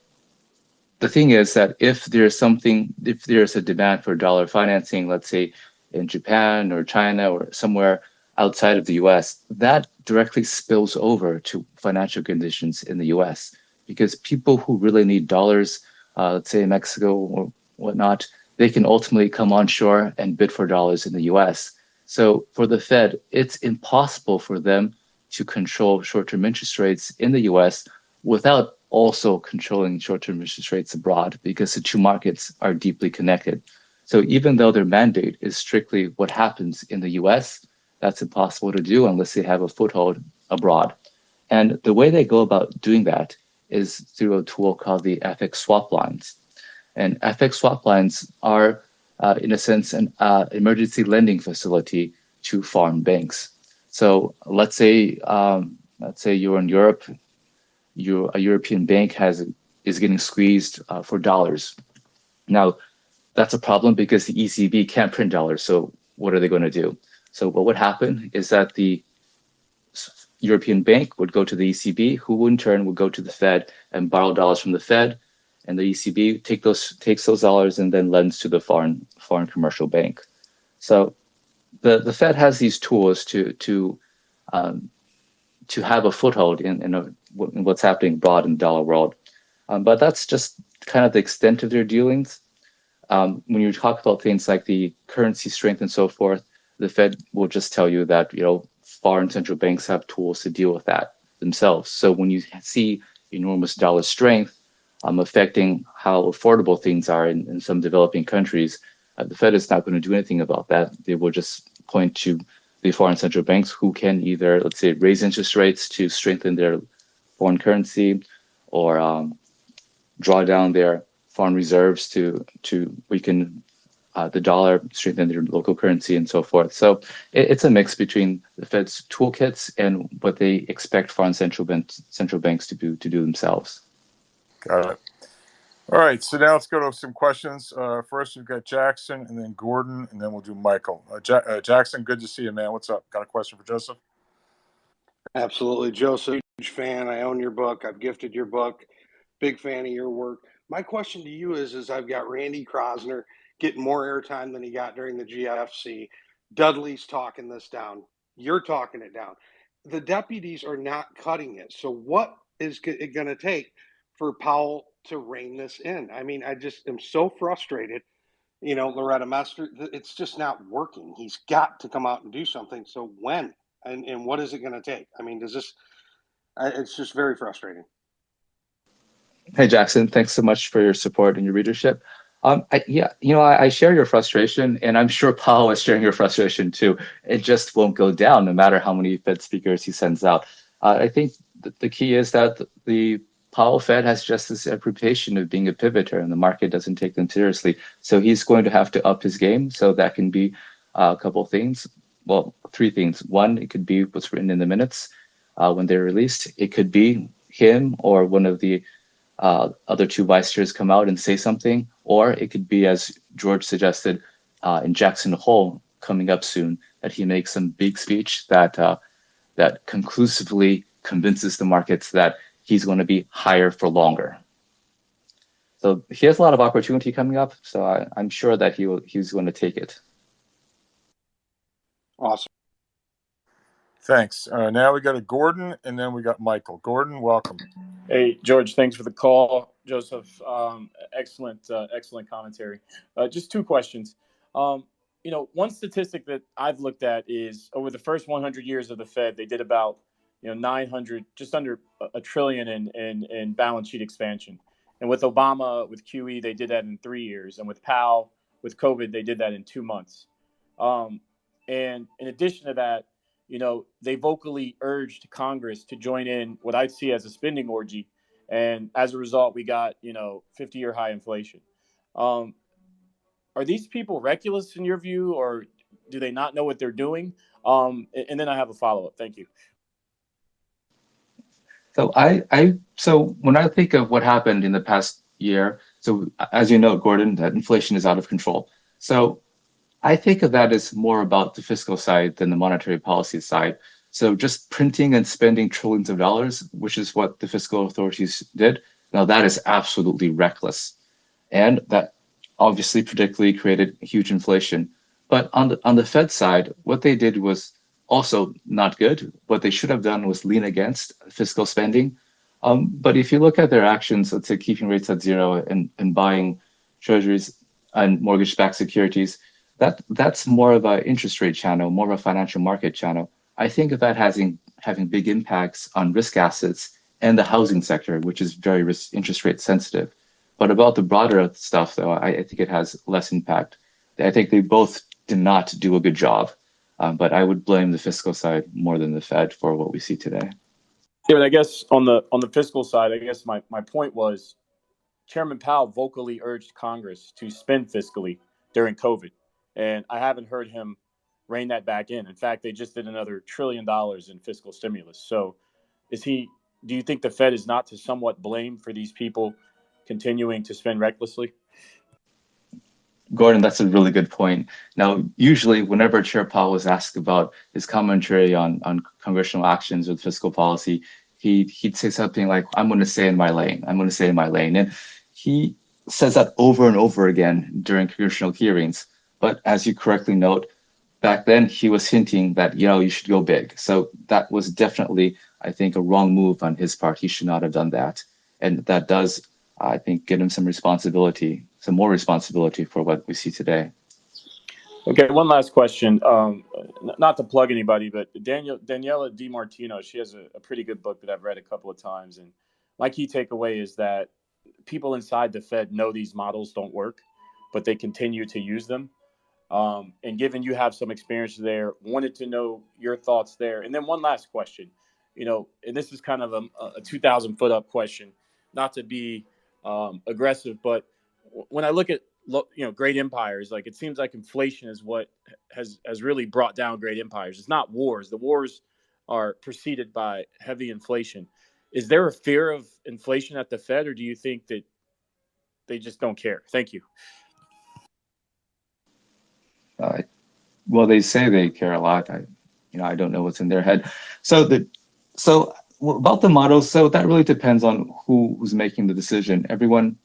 the thing is that if there's a demand for dollar financing, let's say in Japan or China or somewhere outside of the US, that directly spills over to financial conditions in the US, because people who really need dollars, let's say in Mexico or whatnot, they can ultimately come onshore and bid for dollars in the US. So for the Fed, it's impossible for them to control short-term interest rates in the US without also controlling short-term interest rates abroad, because the two markets are deeply connected. So even though their mandate is strictly what happens in the US, that's impossible to do unless they have a foothold abroad. And the way they go about doing that is through a tool called the FX swap lines. And FX swap lines are, in a sense, an emergency lending facility to foreign banks. So let's say you're in Europe, a European bank is getting squeezed for dollars. Now, that's a problem because the ECB can't print dollars. So what are they going to do? So what would happen is that the European bank would go to the ECB, who in turn would go to the Fed and borrow dollars from the Fed, and the ECB takes those dollars and then lends to the foreign commercial bank. So the Fed has these tools to have a foothold in what's happening abroad in the dollar world. But that's just kind of the extent of their dealings. When you talk about things like the currency strength and so forth, the Fed will just tell you that foreign central banks have tools to deal with that themselves. So when you see enormous dollar strength affecting how affordable things are in some developing countries, the Fed is not going to do anything about that. They will just point to the foreign central banks, who can either, let's say, raise interest rates to strengthen their foreign currency, or draw down their foreign reserves to weaken the dollar, strengthen their local currency, and so forth. So it's a mix between the Fed's toolkits and what they expect foreign central banks to do themselves. Got it. All right, so now let's go to some questions. First, we've got Jackson, and then Gordon, and then we'll do Michael. Jackson, good to see you, man. What's up? Got a question for Joseph? Absolutely, Joseph. Huge fan. I own your book. I've gifted your book. Big fan of your work. My question to you is I've got Randy Krosner getting more airtime than he got during the GFC. Dudley's talking this down. You're talking it down. The deputies are not cutting it. So what is it going to take for Powell to rein this in? I mean, I just am so frustrated. Loretta Mester, it's just not working. He's got to come out and do something. So when and what is it going to take? I mean, it's just very frustrating. Hey, Jackson, thanks so much for your support and your readership. I share your frustration, and I'm sure Powell is sharing your frustration too. It just won't go down no matter how many Fed speakers he sends out. I think the key is that the Powell Fed has just this reputation of being a pivoter, and the market doesn't take them seriously. So he's going to have to up his game. So that can be a couple of things. Well, three things. One, it could be what's written in the minutes when they're released. It could be him or one of the other two vice chairs come out and say something, or it could be, as George suggested, in Jackson Hole coming up soon, that he makes some big speech that conclusively convinces the markets that he's going to be higher for longer. So he has a lot of opportunity coming up. So I'm sure that he's going to take it. Awesome. Thanks. Now we got a Gordon, and then we got Michael. Gordon, welcome. Hey, George, thanks for the call. Joseph, excellent commentary. Just two questions. One statistic that I've looked at is over the first 100 years of the Fed, they did about 900, just under a trillion in balance sheet expansion. And with Obama, with QE, they did that in 3 years. And with Powell, with COVID, they did that in 2 months. And in addition to that, they vocally urged Congress to join in what I'd see as a spending orgy. And as a result, we got, 50-year high inflation. Are these people reckless in your view, or do they not know what they're doing? And then I have a follow-up. Thank you. So so when I think of what happened in the past year, so as you know, Gordon, that inflation is out of control. So I think of that as more about the fiscal side than the monetary policy side. So just printing and spending trillions of dollars, which is what the fiscal authorities did. Now that is absolutely reckless. And that obviously particularly created huge inflation. But on the Fed side, what they did was also not good. What they should have done was lean against fiscal spending. But if you look at their actions, let's say keeping rates at zero and buying treasuries and mortgage-backed securities, that's more of an interest rate channel, more of a financial market channel. I think of that having big impacts on risk assets and the housing sector, which is very interest rate sensitive. But about the broader stuff, though, I think it has less impact. I think they both did not do a good job, but I would blame the fiscal side more than the Fed for what we see today. Yeah, but I guess on the fiscal side, I guess my point was Chairman Powell vocally urged Congress to spend fiscally during COVID, and I haven't heard him rein that back in. In fact, they just did another $1 trillion in fiscal stimulus. So do you think the Fed is not to somewhat blame for these people continuing to spend recklessly? Gordon, that's a really good point. Now, usually whenever Chair Powell was asked about his commentary on congressional actions with fiscal policy, he'd say something like, I'm going to stay in my lane. I'm going to stay in my lane. And he says that over and over again during congressional hearings. But as you correctly note, back then he was hinting that, you should go big. So that was definitely, I think, a wrong move on his part. He should not have done that. And that does, I think, give him some more responsibility for what we see today. Okay, one last question. Not to plug anybody, but Daniela DiMartino, she has a pretty good book that I've read a couple of times. And my key takeaway is that people inside the Fed know these models don't work, but they continue to use them. And given you have some experience there, wanted to know your thoughts there. And then one last question, and this is kind of a 2,000 foot up question, not to be aggressive, but when I look at great empires, like it seems like inflation is what has really brought down great empires. It's not wars. The wars are preceded by heavy inflation. Is there a fear of inflation at the Fed, or do you think that they just don't care? Thank you. Well, they say they care a lot. I don't know what's in their head. So about the models, so that really depends on who's making the decision. Everyone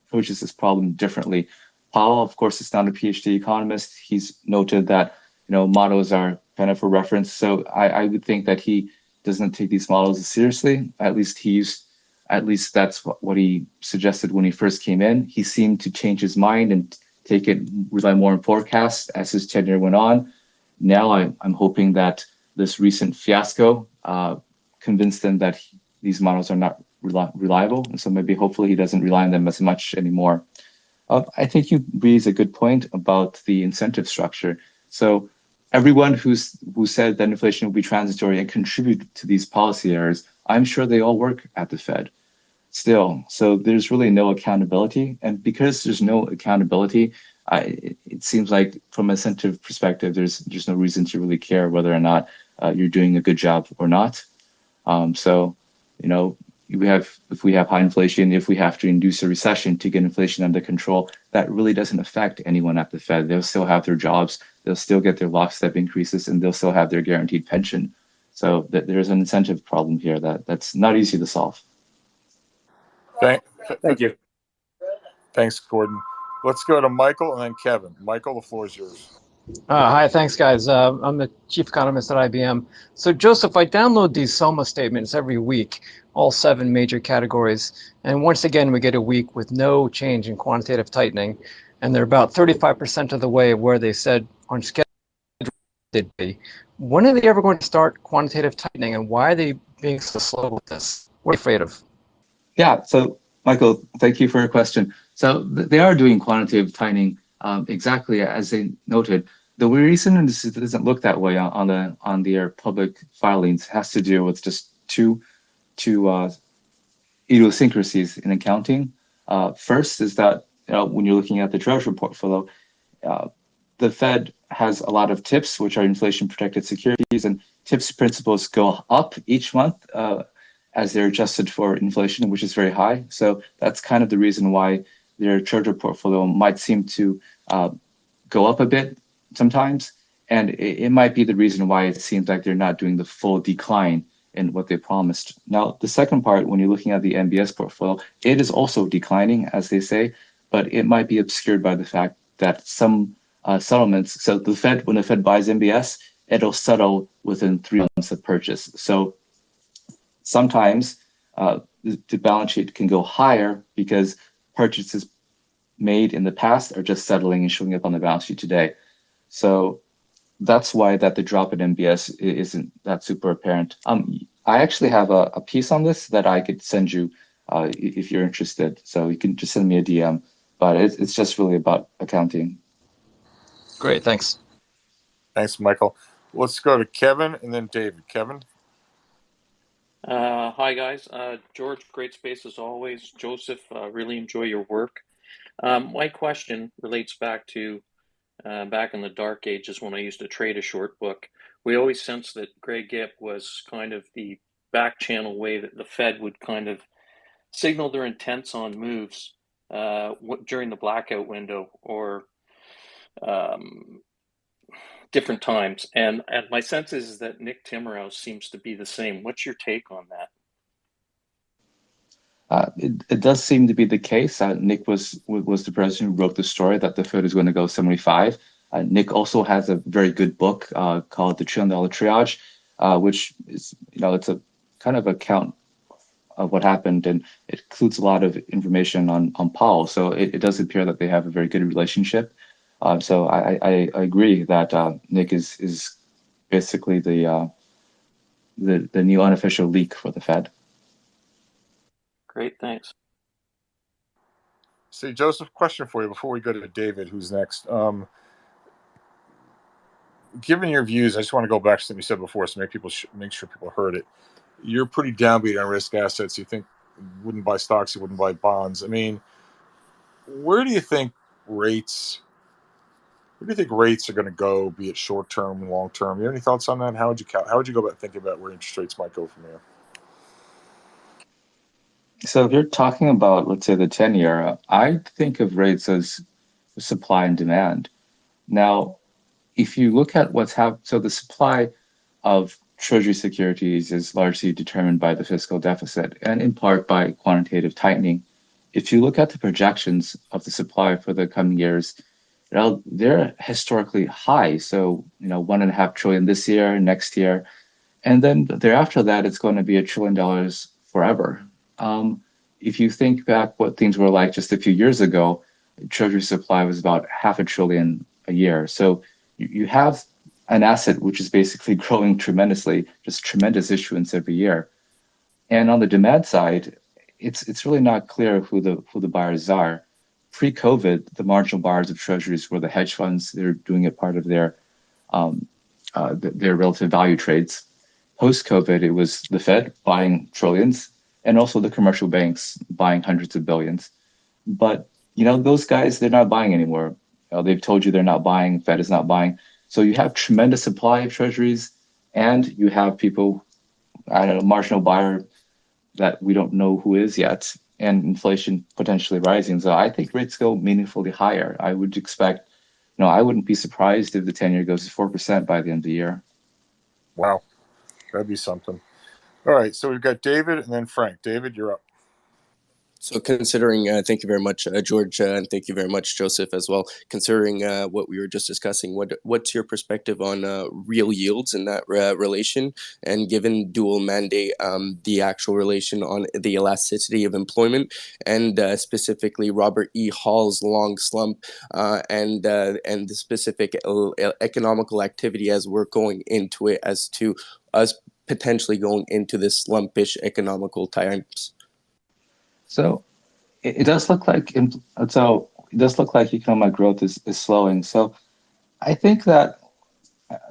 approaches this problem differently. Powell, of course, is not a PhD economist. He's noted that models are kind of a reference. So I would think that he doesn't take these models seriously. At least that's what he suggested when he first came in. He seemed to change his mind and rely more on forecasts as his tenure went on. Now I'm hoping that this recent fiasco convinced him that these models are not reliable. And so hopefully he doesn't rely on them as much anymore. I think you raise a good point about the incentive structure. So everyone who said that inflation will be transitory and contribute to these policy errors, I'm sure they all work at the Fed still. So there's really no accountability. And because there's no accountability, it seems like from an incentive perspective, there's no reason to really care whether or not you're doing a good job or not. If we have high inflation, if we have to induce a recession to get inflation under control, that really doesn't affect anyone at the Fed. They'll still have their jobs, they'll still get their lockstep increases, and they'll still have their guaranteed pension. So there's an incentive problem here that's not easy to solve. Thank you. Thanks, Gordon. Let's go to Michael and then Kevin. Michael, the floor is yours. Hi, thanks, guys. I'm the chief economist at IBM. So, Joseph, I download these SOMA statements every week, all 7 major categories. And once again, we get a week with no change in quantitative tightening. And they're about 35% of the way where they said on schedule they'd be. When are they ever going to start quantitative tightening, and why are they being so slow with this? What are you afraid of? Yeah, so Michael, thank you for your question. So they are doing quantitative tightening exactly as they noted. The reason this doesn't look that way on their public filings has to do with just two idiosyncrasies in accounting. First is that when you're looking at the treasury portfolio, uh, the Fed has a lot of TIPS, which are inflation protected securities, and TIPS principals go up each month as they're adjusted for inflation, which is very high. So that's kind of the reason why their treasury portfolio might seem to go up a bit sometimes. And it might be the reason why it seems like they're not doing the full decline in what they promised. Now, the second part, when you're looking at the MBS portfolio, it is also declining, as they say, but it might be obscured by the fact that some settlements, so when the Fed buys MBS, it'll settle within 3 months of purchase. So sometimes the balance sheet can go higher because purchases made in the past are just settling and showing up on the balance sheet today. So that's why that the drop in MBS isn't that super apparent. I actually have a piece on this that I could send you if you're interested. So you can just send me a DM, but it's just really about accounting. Great, thanks. Thanks, Michael. Let's go to Kevin and then David. Kevin? Hi, guys. George, great space as always. Joseph, really enjoy your work. My question relates back to back in the dark ages when I used to trade a short book. We always sensed that Greg Gipp was kind of the back channel way that the Fed would kind of signal their intents on moves during the blackout window or different times. And my sense is that Nick Timmerhouse seems to be the same. What's your take on that? It does seem to be the case. Nick was the person who wrote the story that the Fed is going to go 75. Nick also has a very good book called The $1 Trillion Triage, which is, it's a kind of account of what happened, and it includes a lot of information on Powell. So it does appear that they have a very good relationship. So I agree that Nick is basically the new unofficial leak for the Fed. Great, thanks. See, Joseph, question for you before we go to David, who's next. Given your views, I just want to go back to something you said before, so make sure people heard it. You're pretty downbeat on risk assets. You think you wouldn't buy stocks, you wouldn't buy bonds. I mean, where do you think rates are going to go, be it short term and long term? You have any thoughts on that? How would you go about thinking about where interest rates might go from here? So if you're talking about, let's say, the 10-year, I think of rates as supply and demand. Now, if you look at what's happened, so the supply of Treasury securities is largely determined by the fiscal deficit and in part by quantitative tightening. If you look at the projections of the supply for the coming years, they're historically high. So, $1.5 trillion this year, next year, and then thereafter that, it's going to be $1 trillion forever. If you think back what things were like just a few years ago, Treasury supply was about $500 billion a year. So you have an asset which is basically growing tremendously, just tremendous issuance every year. And on the demand side, it's really not clear who the buyers are. Pre-COVID, the marginal buyers of treasuries were the hedge funds. They're doing it part of their relative value trades. Post-COVID, it was the Fed buying trillions and also the commercial banks buying hundreds of billions. But those guys, they're not buying anymore. They've told you they're not buying. Fed is not buying. So you have tremendous supply of treasuries, and you have people, I don't know, marginal buyer that we don't know who is yet, and inflation potentially rising. So I think rates go meaningfully higher. I would expect, I wouldn't be surprised if the 10-year goes to 4% by the end of the year. Wow, that'd be something. All right, so we've got David and then Frank. David, you're up. So considering, thank you very much, George, and thank you very much, Joseph, as well. Considering what we were just discussing, what's your perspective on real yields in that relation? And given dual mandate, the actual relation on the elasticity of employment, and specifically Robert E. Hall's long slump, and the specific economical activity as we're going into it, as to us potentially going into this slumpish economical times. So it does look like economic growth is slowing. So I think that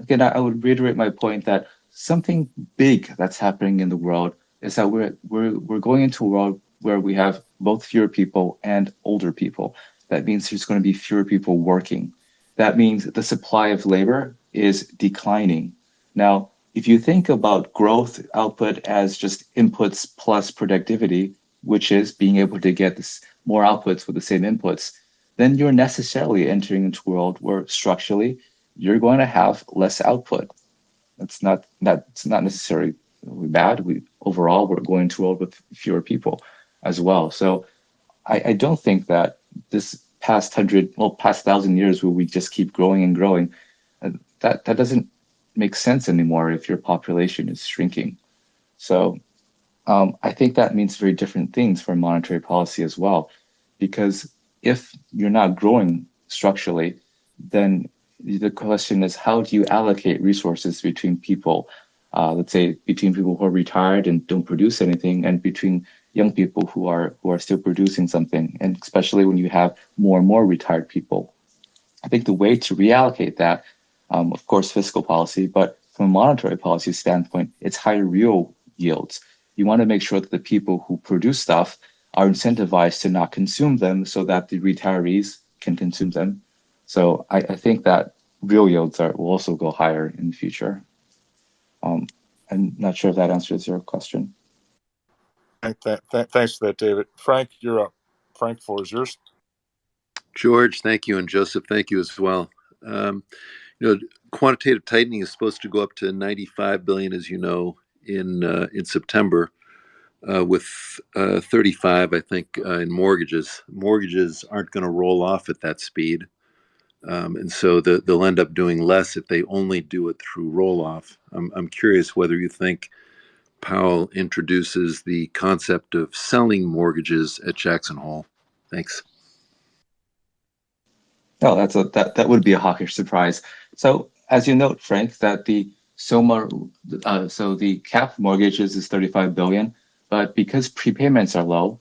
again, I would reiterate my point that something big that's happening in the world is that we're going into a world where we have both fewer people and older people. That means there's going to be fewer people working. That means the supply of labor is declining. Now, if you think about growth output as just inputs plus productivity, which is being able to get more outputs with the same inputs, then you're necessarily entering into a world where structurally you're going to have less output. That's not necessarily bad. Overall we're going to a world with fewer people as well. So I don't think that this past 1,000 years where we just keep growing and growing, that doesn't make sense anymore if your population is shrinking. So I think that means very different things for monetary policy as well, because if you're not growing structurally, then the question is, how do you allocate resources between people? Let's say between people who are retired and don't produce anything, and between young people who are still producing something, and especially when you have more and more retired people. I think the way to reallocate that, of course, fiscal policy, but from a monetary policy standpoint, it's higher real yields. You want to make sure that the people who produce stuff are incentivized to not consume them so that the retirees can consume them. So I think that real yields will also go higher in the future. I'm not sure if that answers your question. Thanks for that, David. Frank, you're up. Frank, the floor is yours. George, thank you, and Joseph, thank you as well. Quantitative tightening is supposed to go up to 95 billion, as you know, in September, with 35, I think, in mortgages. Mortgages aren't going to roll off at that speed, and so they'll end up doing less if they only do it through roll-off. I'm curious whether you think Powell introduces the concept of selling mortgages at Jackson Hole. Thanks. No, that would be a hawkish surprise. So as you note, Frank, that the cap mortgages is 35 billion, but because prepayments are low,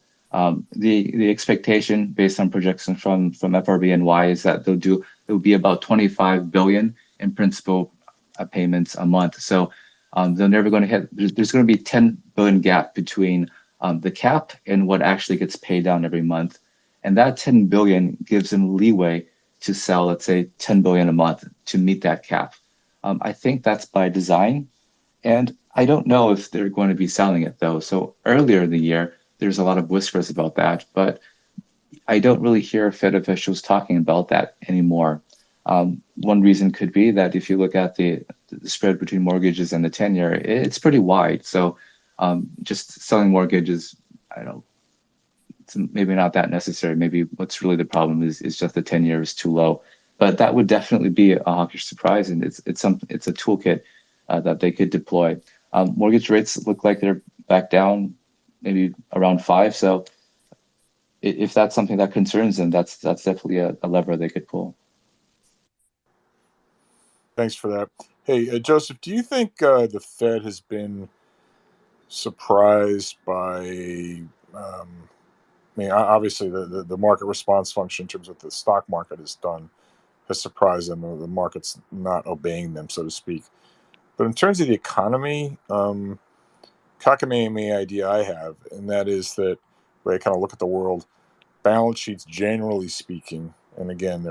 the expectation based on projections from FRB and Y is that it will be about 25 billion in principal payments a month. So they're never going to hit. There's going to be 10 billion gap between the cap and what actually gets paid down every month, and that 10 billion gives them leeway to sell, let's say, 10 billion a month to meet that cap. I think that's by design, and I don't know if they're going to be selling it though. So earlier in the year, there's a lot of whispers about that, but I don't really hear Fed officials talking about that anymore. One reason could be that if you look at the spread between mortgages and the 10-year, it's pretty wide. So just selling mortgages, I don't know, it's maybe not that necessary. Maybe what's really the problem is just the 10-year is too low. But that would definitely be a hawkish surprise, and it's a toolkit that they could deploy. Mortgage rates look like they're back down, maybe around 5. So if that's something that concerns them, that's definitely a lever they could pull. Thanks for that. Hey, Joseph, do you think the Fed has been surprised by, obviously the market response function in terms of what the stock market has done has surprised them, or the market's not obeying them, so to speak. But in terms of the economy, cockamamie idea I have, and that is that when I kind of look at the world, balance sheets, generally speaking, and again,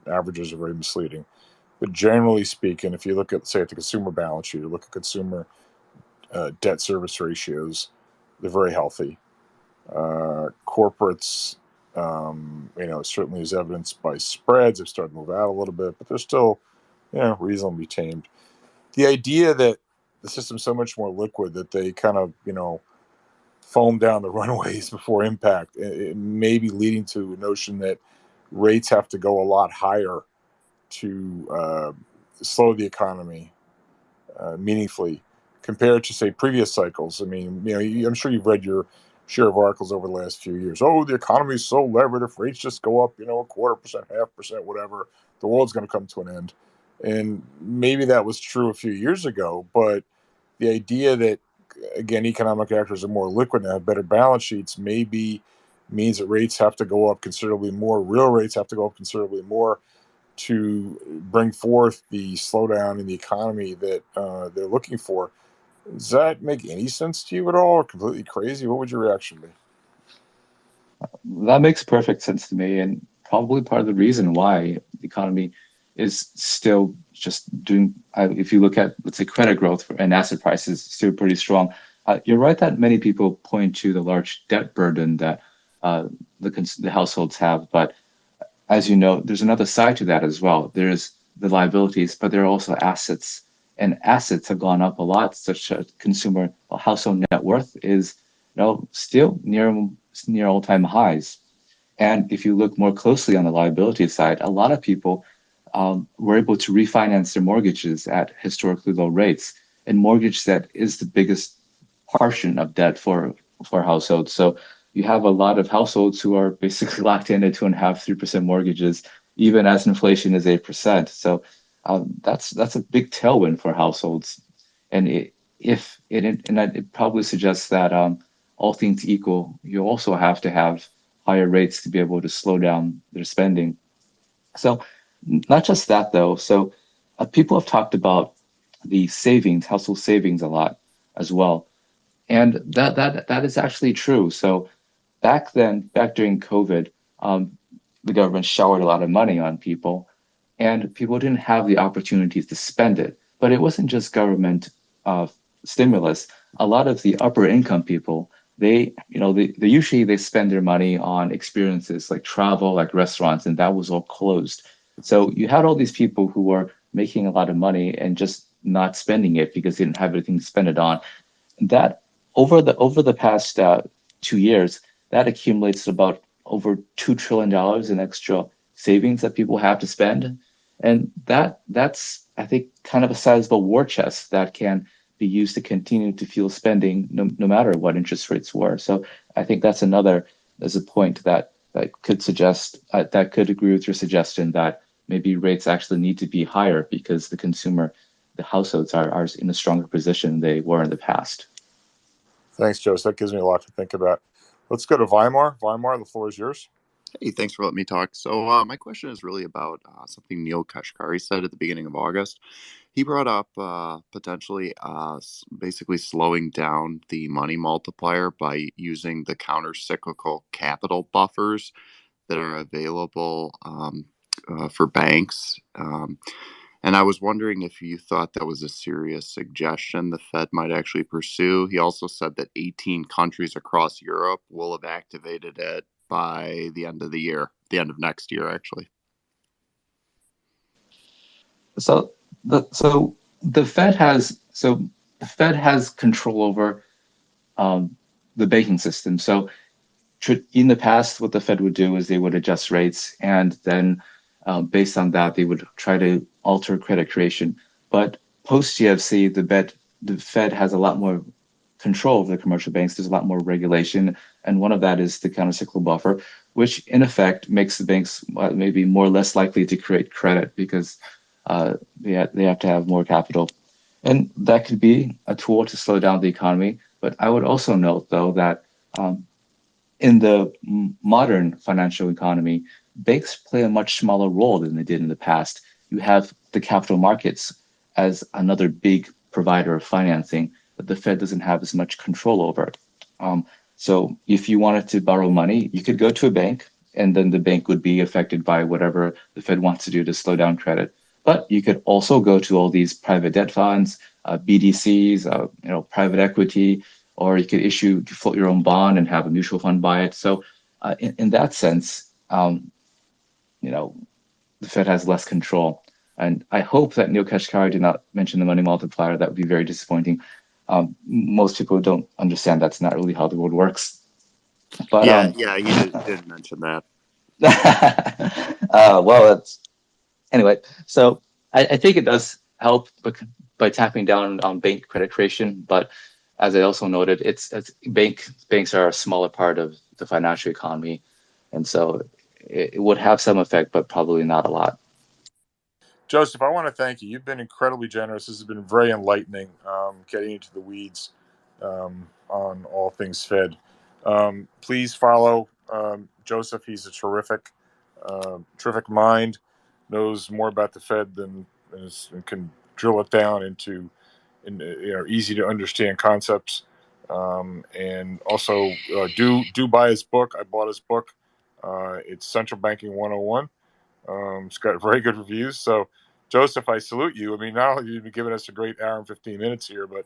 averages are very misleading, but generally speaking, if you look at, say, at the consumer balance sheet, or look at consumer debt service ratios, they're very healthy. Corporates, certainly as evidenced by spreads, have started to move out a little bit, but they're still, reasonably tamed. The idea that the system's so much more liquid that they kind of, foam down the runways before impact. It may be leading to a notion that rates have to go a lot higher to slow the economy meaningfully compared to, say, previous cycles. I mean, I'm sure you've read your share of articles over the last few years. Oh, the economy is so levered. If rates just go up, 0.25%, 0.5%, whatever, the world's going to come to an end. And maybe that was true a few years ago, but the idea that, again, economic actors are more liquid and have better balance sheets maybe means that rates have to go up considerably more. Real rates have to go up considerably more to bring forth the slowdown in the economy that they're looking for. Does that make any sense to you at all, or completely crazy? What would your reaction be? That makes perfect sense to me, and probably part of the reason why the economy is still just doing. If you look at, let's say, credit growth and asset prices, still pretty strong. You're right that many people point to the large debt burden that the households have, but as you know, there's another side to that as well. There's the liabilities, but there are also assets, and assets have gone up a lot. Such a consumer household net worth is, still near all-time highs. And if you look more closely on the liability side, a lot of people were able to refinance their mortgages at historically low rates, and mortgage debt is the biggest portion of debt for households. So you have a lot of households who are basically locked in at 2.5%, 3% mortgages, even as inflation is 8%. So that's a big tailwind for households, and it probably suggests that all things equal, you also have to have higher rates to be able to slow down their spending. So not just that though. So people have talked about the household savings a lot as well, and that is actually true. So back during COVID, the government showered a lot of money on people, and people didn't have the opportunities to spend it. But it wasn't just government stimulus. A lot of the upper income people, they usually they spend their money on experiences like travel, like restaurants, and that was all closed. So you had all these people who were making a lot of money and just not spending it because they didn't have anything to spend it on. That over the past 2 years, that accumulates to about over $2 trillion in extra savings that people have to spend, and that's I think kind of a sizable war chest that can be used to continue to fuel spending no matter what interest rates were. So I think that's a point that could suggest that could agree with your suggestion that maybe rates actually need to be higher because the households are in a stronger position than they were in the past. Thanks, Joseph. That gives me a lot to think about. Let's go to Weimar. Weimar, the floor is yours. Hey, thanks for letting me talk. So my question is really about something Neil Kashkari said at the beginning of August. He brought up potentially basically slowing down the money multiplier by using the counter-cyclical capital buffers that are available for banks. And I was wondering if you thought that was a serious suggestion the Fed might actually pursue. He also said that 18 countries across Europe will have activated it by the end of the year, the end of next year, actually. So the Fed has control over the banking system. So in the past, what the Fed would do is they would adjust rates, and then based on that, they would try to alter credit creation. But post GFC, the Fed has a lot more control of the commercial banks. There's a lot more regulation, and one of that is the countercyclical buffer, which in effect makes the banks maybe more or less likely to create credit because they have to have more capital, and that could be a tool to slow down the economy. But I would also note, though, that in the modern financial economy, banks play a much smaller role than they did in the past. You have the capital markets as another big provider of financing that the Fed doesn't have as much control over. So if you wanted to borrow money, you could go to a bank, and then the bank would be affected by whatever the Fed wants to do to slow down credit. But you could also go to all these private debt funds, BDCs, private equity, or you could float your own bond and have a mutual fund buy it. So in that sense, the Fed has less control. And I hope that Neil Kashkari did not mention the money multiplier. That would be very disappointing. Most people don't understand that's not really how the world works. But Yeah, you did mention that. well, anyway. So I think it does help by tapping down on bank credit creation. But as I also noted, it's banks are a smaller part of the financial economy, and so it would have some effect, but probably not a lot. Joseph, I want to thank you. You've been incredibly generous. This has been very enlightening, getting into the weeds on all things Fed. Please follow Joseph. He's a terrific mind, knows more about the Fed than and can drill it down into easy to understand concepts. And also do buy his book. I bought his book. It's Central Banking 101. It's got very good reviews. So, Joseph, I salute you. I mean, not only have you given us a great hour and 15 minutes here, but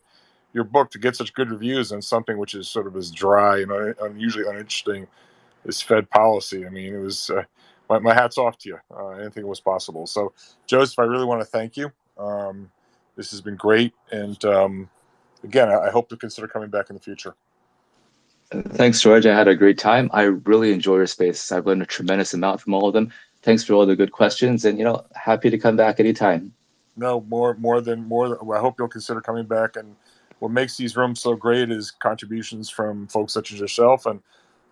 your book to get such good reviews on something which is sort of as dry and unusually uninteresting as Fed policy. I mean, it was my hat's off to you. I didn't think it was possible. So, Joseph, I really want to thank you. This has been great. And again, I hope to consider coming back in the future. Thanks, George. I had a great time. I really enjoy your space. I've learned a tremendous amount from all of them. Thanks for all the good questions, and happy to come back anytime. No, more than. I hope you'll consider coming back. And what makes these rooms so great is contributions from folks such as yourself and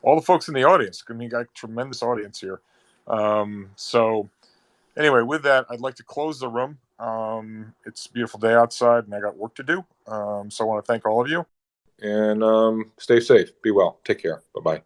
all the folks in the audience. I mean, you got a tremendous audience here. So anyway, with that, I'd like to close the room. It's a beautiful day outside, and I got work to do. So I want to thank all of you. And stay safe. Be well. Take care. Bye-bye.